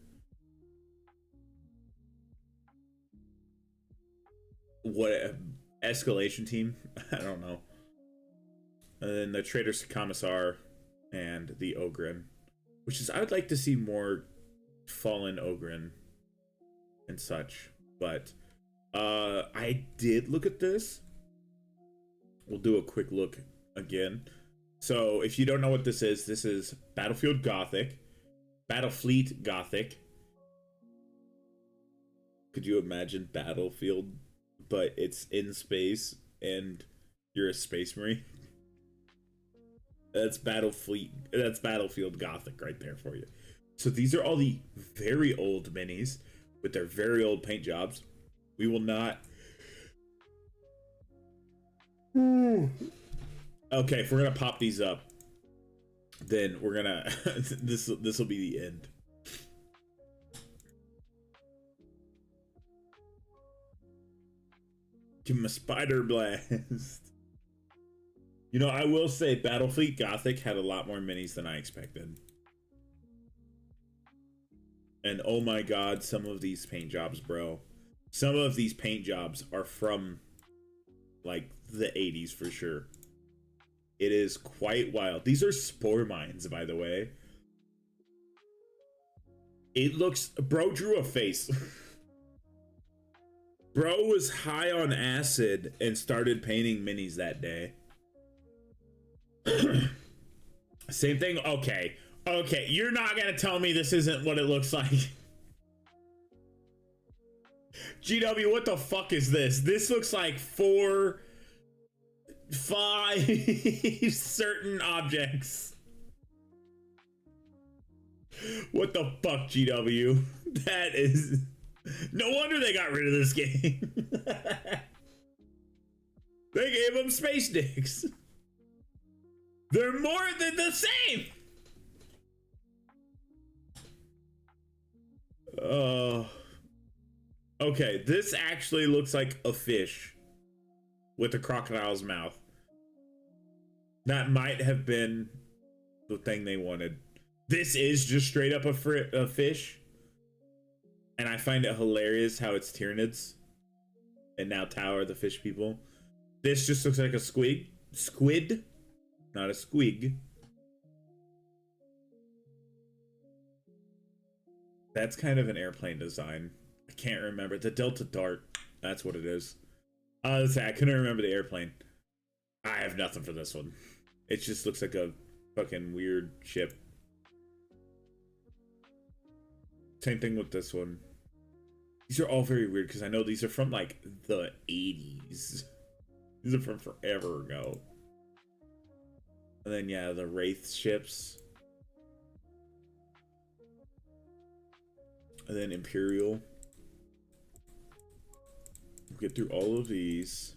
What escalation team? I don't know. And then the Trader's Commissar and the Ogryn, which is, I would like to see more fallen Ogryn and such. But I did look at this. We'll do a quick look again. So if you don't know what this is Battlefield Gothic. Battlefleet Gothic. Could you imagine Battlefield, but it's in space and you're a space marine? That's Battlefleet. That's Battlefield Gothic right there for you. So these are all the very old minis with their very old paint jobs. We will not. Okay, if we're gonna pop these up, then we're gonna this will be the end. Give him a spider blast. You know, I will say Battlefleet Gothic had a lot more minis than I expected. And oh my god, some of these paint jobs, bro. Some of these paint jobs are from like the 80s for sure. It is quite wild. These are spore mines, by the way. It looks... Bro drew a face. Bro was high on acid and started painting minis that day. Same thing. Okay. Okay, you're not gonna tell me this isn't what it looks like. GW, what the fuck is this? This looks like 4, 5 certain objects. What the fuck, GW? That is... No wonder they got rid of this game. They gave them space dicks. They're more than the same. Okay, this actually looks like a fish with a crocodile's mouth. That might have been the thing they wanted. This is just straight up a fish. And I find it hilarious how it's Tyranids and now Tower the fish people. This just looks like a squid, not a squig. That's kind of an airplane design. I can't remember. The Delta Dart. That's what it is. I couldn't remember the airplane. I have nothing for this one. It just looks like a fucking weird ship. Same thing with this one. These are all very weird because I know these are from like the 80s. These are from forever ago. And then yeah, the Wraith ships. And then Imperial. We'll get through all of these.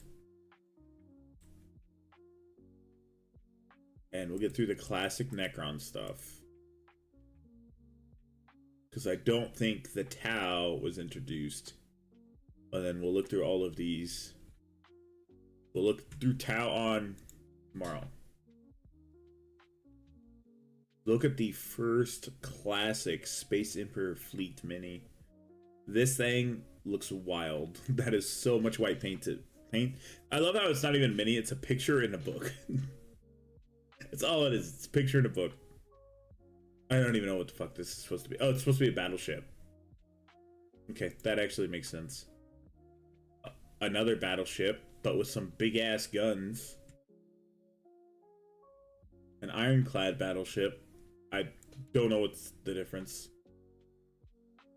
And we'll get through the classic Necron stuff. Because I don't think the Tau was introduced. And then we'll look through all of these. We'll look through Tau on tomorrow. Look at the first classic Space Emperor Fleet Mini. This thing looks wild. That is so much white paint. I love how it's not even mini, it's a picture in a book. That's all it is. It's a picture in a book. I don't even know what the fuck this is supposed to be. Oh, it's supposed to be a battleship. Okay, that actually makes sense. Another battleship, but with some big ass guns. An ironclad battleship. I don't know what's the difference.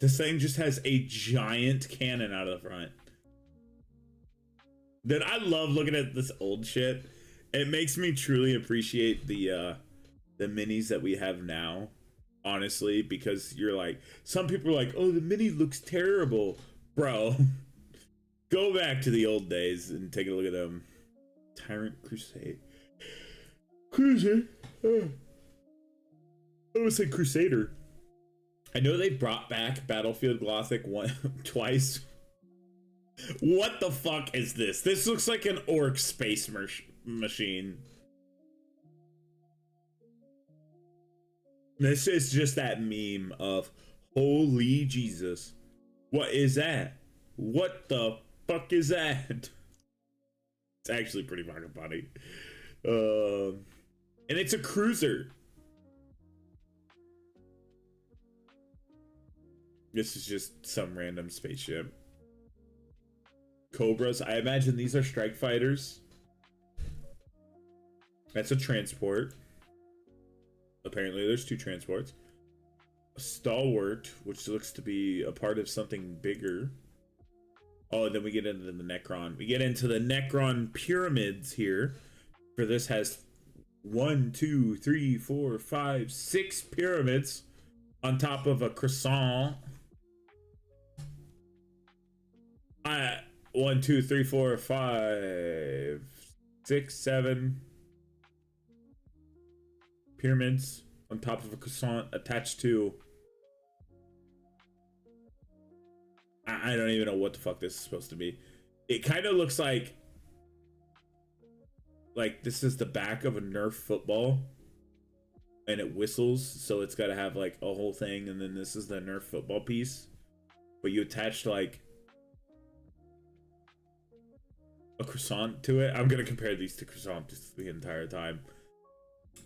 This thing just has a giant cannon out of the front. Then I love looking at this old shit. It makes me truly appreciate the minis that we have now. Honestly, because you're like, some people are like, oh, the mini looks terrible. Bro, go back to the old days and take a look at them. Tyrant Crusade. Crusade? I would say Crusader. I know they brought back Battlefield Gothic twice. What the fuck is this? This looks like an orc space machine. This is just that meme of, holy Jesus. What is that? What the fuck is that? It's actually pretty fucking funny. And it's a cruiser. This is just some random spaceship. Cobras. I imagine these are strike fighters. That's a transport. Apparently there's 2 transports. a stalwart, which looks to be a part of something bigger. Oh, and then we get into the Necron. We get into the Necron pyramids here. For this has 1, 2, 3, 4, 5, 6 pyramids on top of a croissant. 1, 2, 3, 4, 5, 6, 7 pyramids on top of a croissant attached to. I don't even know what the fuck this is supposed to be. It kind of looks like this is the back of a Nerf football, and it whistles, so it's got to have like a whole thing, and then this is the Nerf football piece, but you attached like a croissant to it. I'm gonna compare these to croissants the entire time.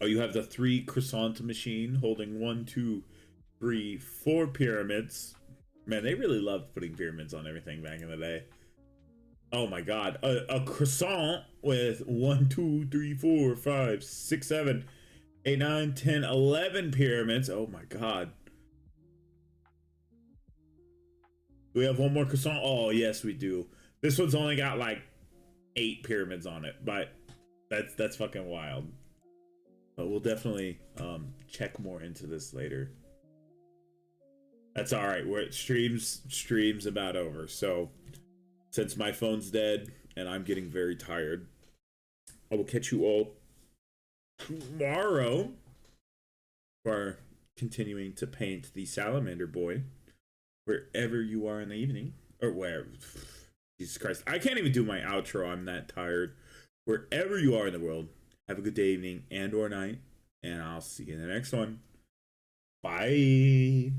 Oh, you have the 3 croissant machine holding 1, 2, 3, 4 pyramids. Man, they really loved putting pyramids on everything back in the day. Oh my god. A croissant with 1, 2, 3, 4, 5, 6, 7, 8, 9, 10, 11 pyramids. Oh my god. Do we have one more croissant? Oh, yes, we do. This one's only got like 8 pyramids on it, but that's fucking wild. But we'll definitely check more into this later. That's all right. We're streams about over. So since my phone's dead and I'm getting very tired, I will catch you all tomorrow for continuing to paint the salamander boy wherever you are in the evening, or where. Jesus Christ, I can't even do my outro. I'm that tired. Wherever you are in the world, have a good day, evening, and or night, and I'll see you in the next one. Bye.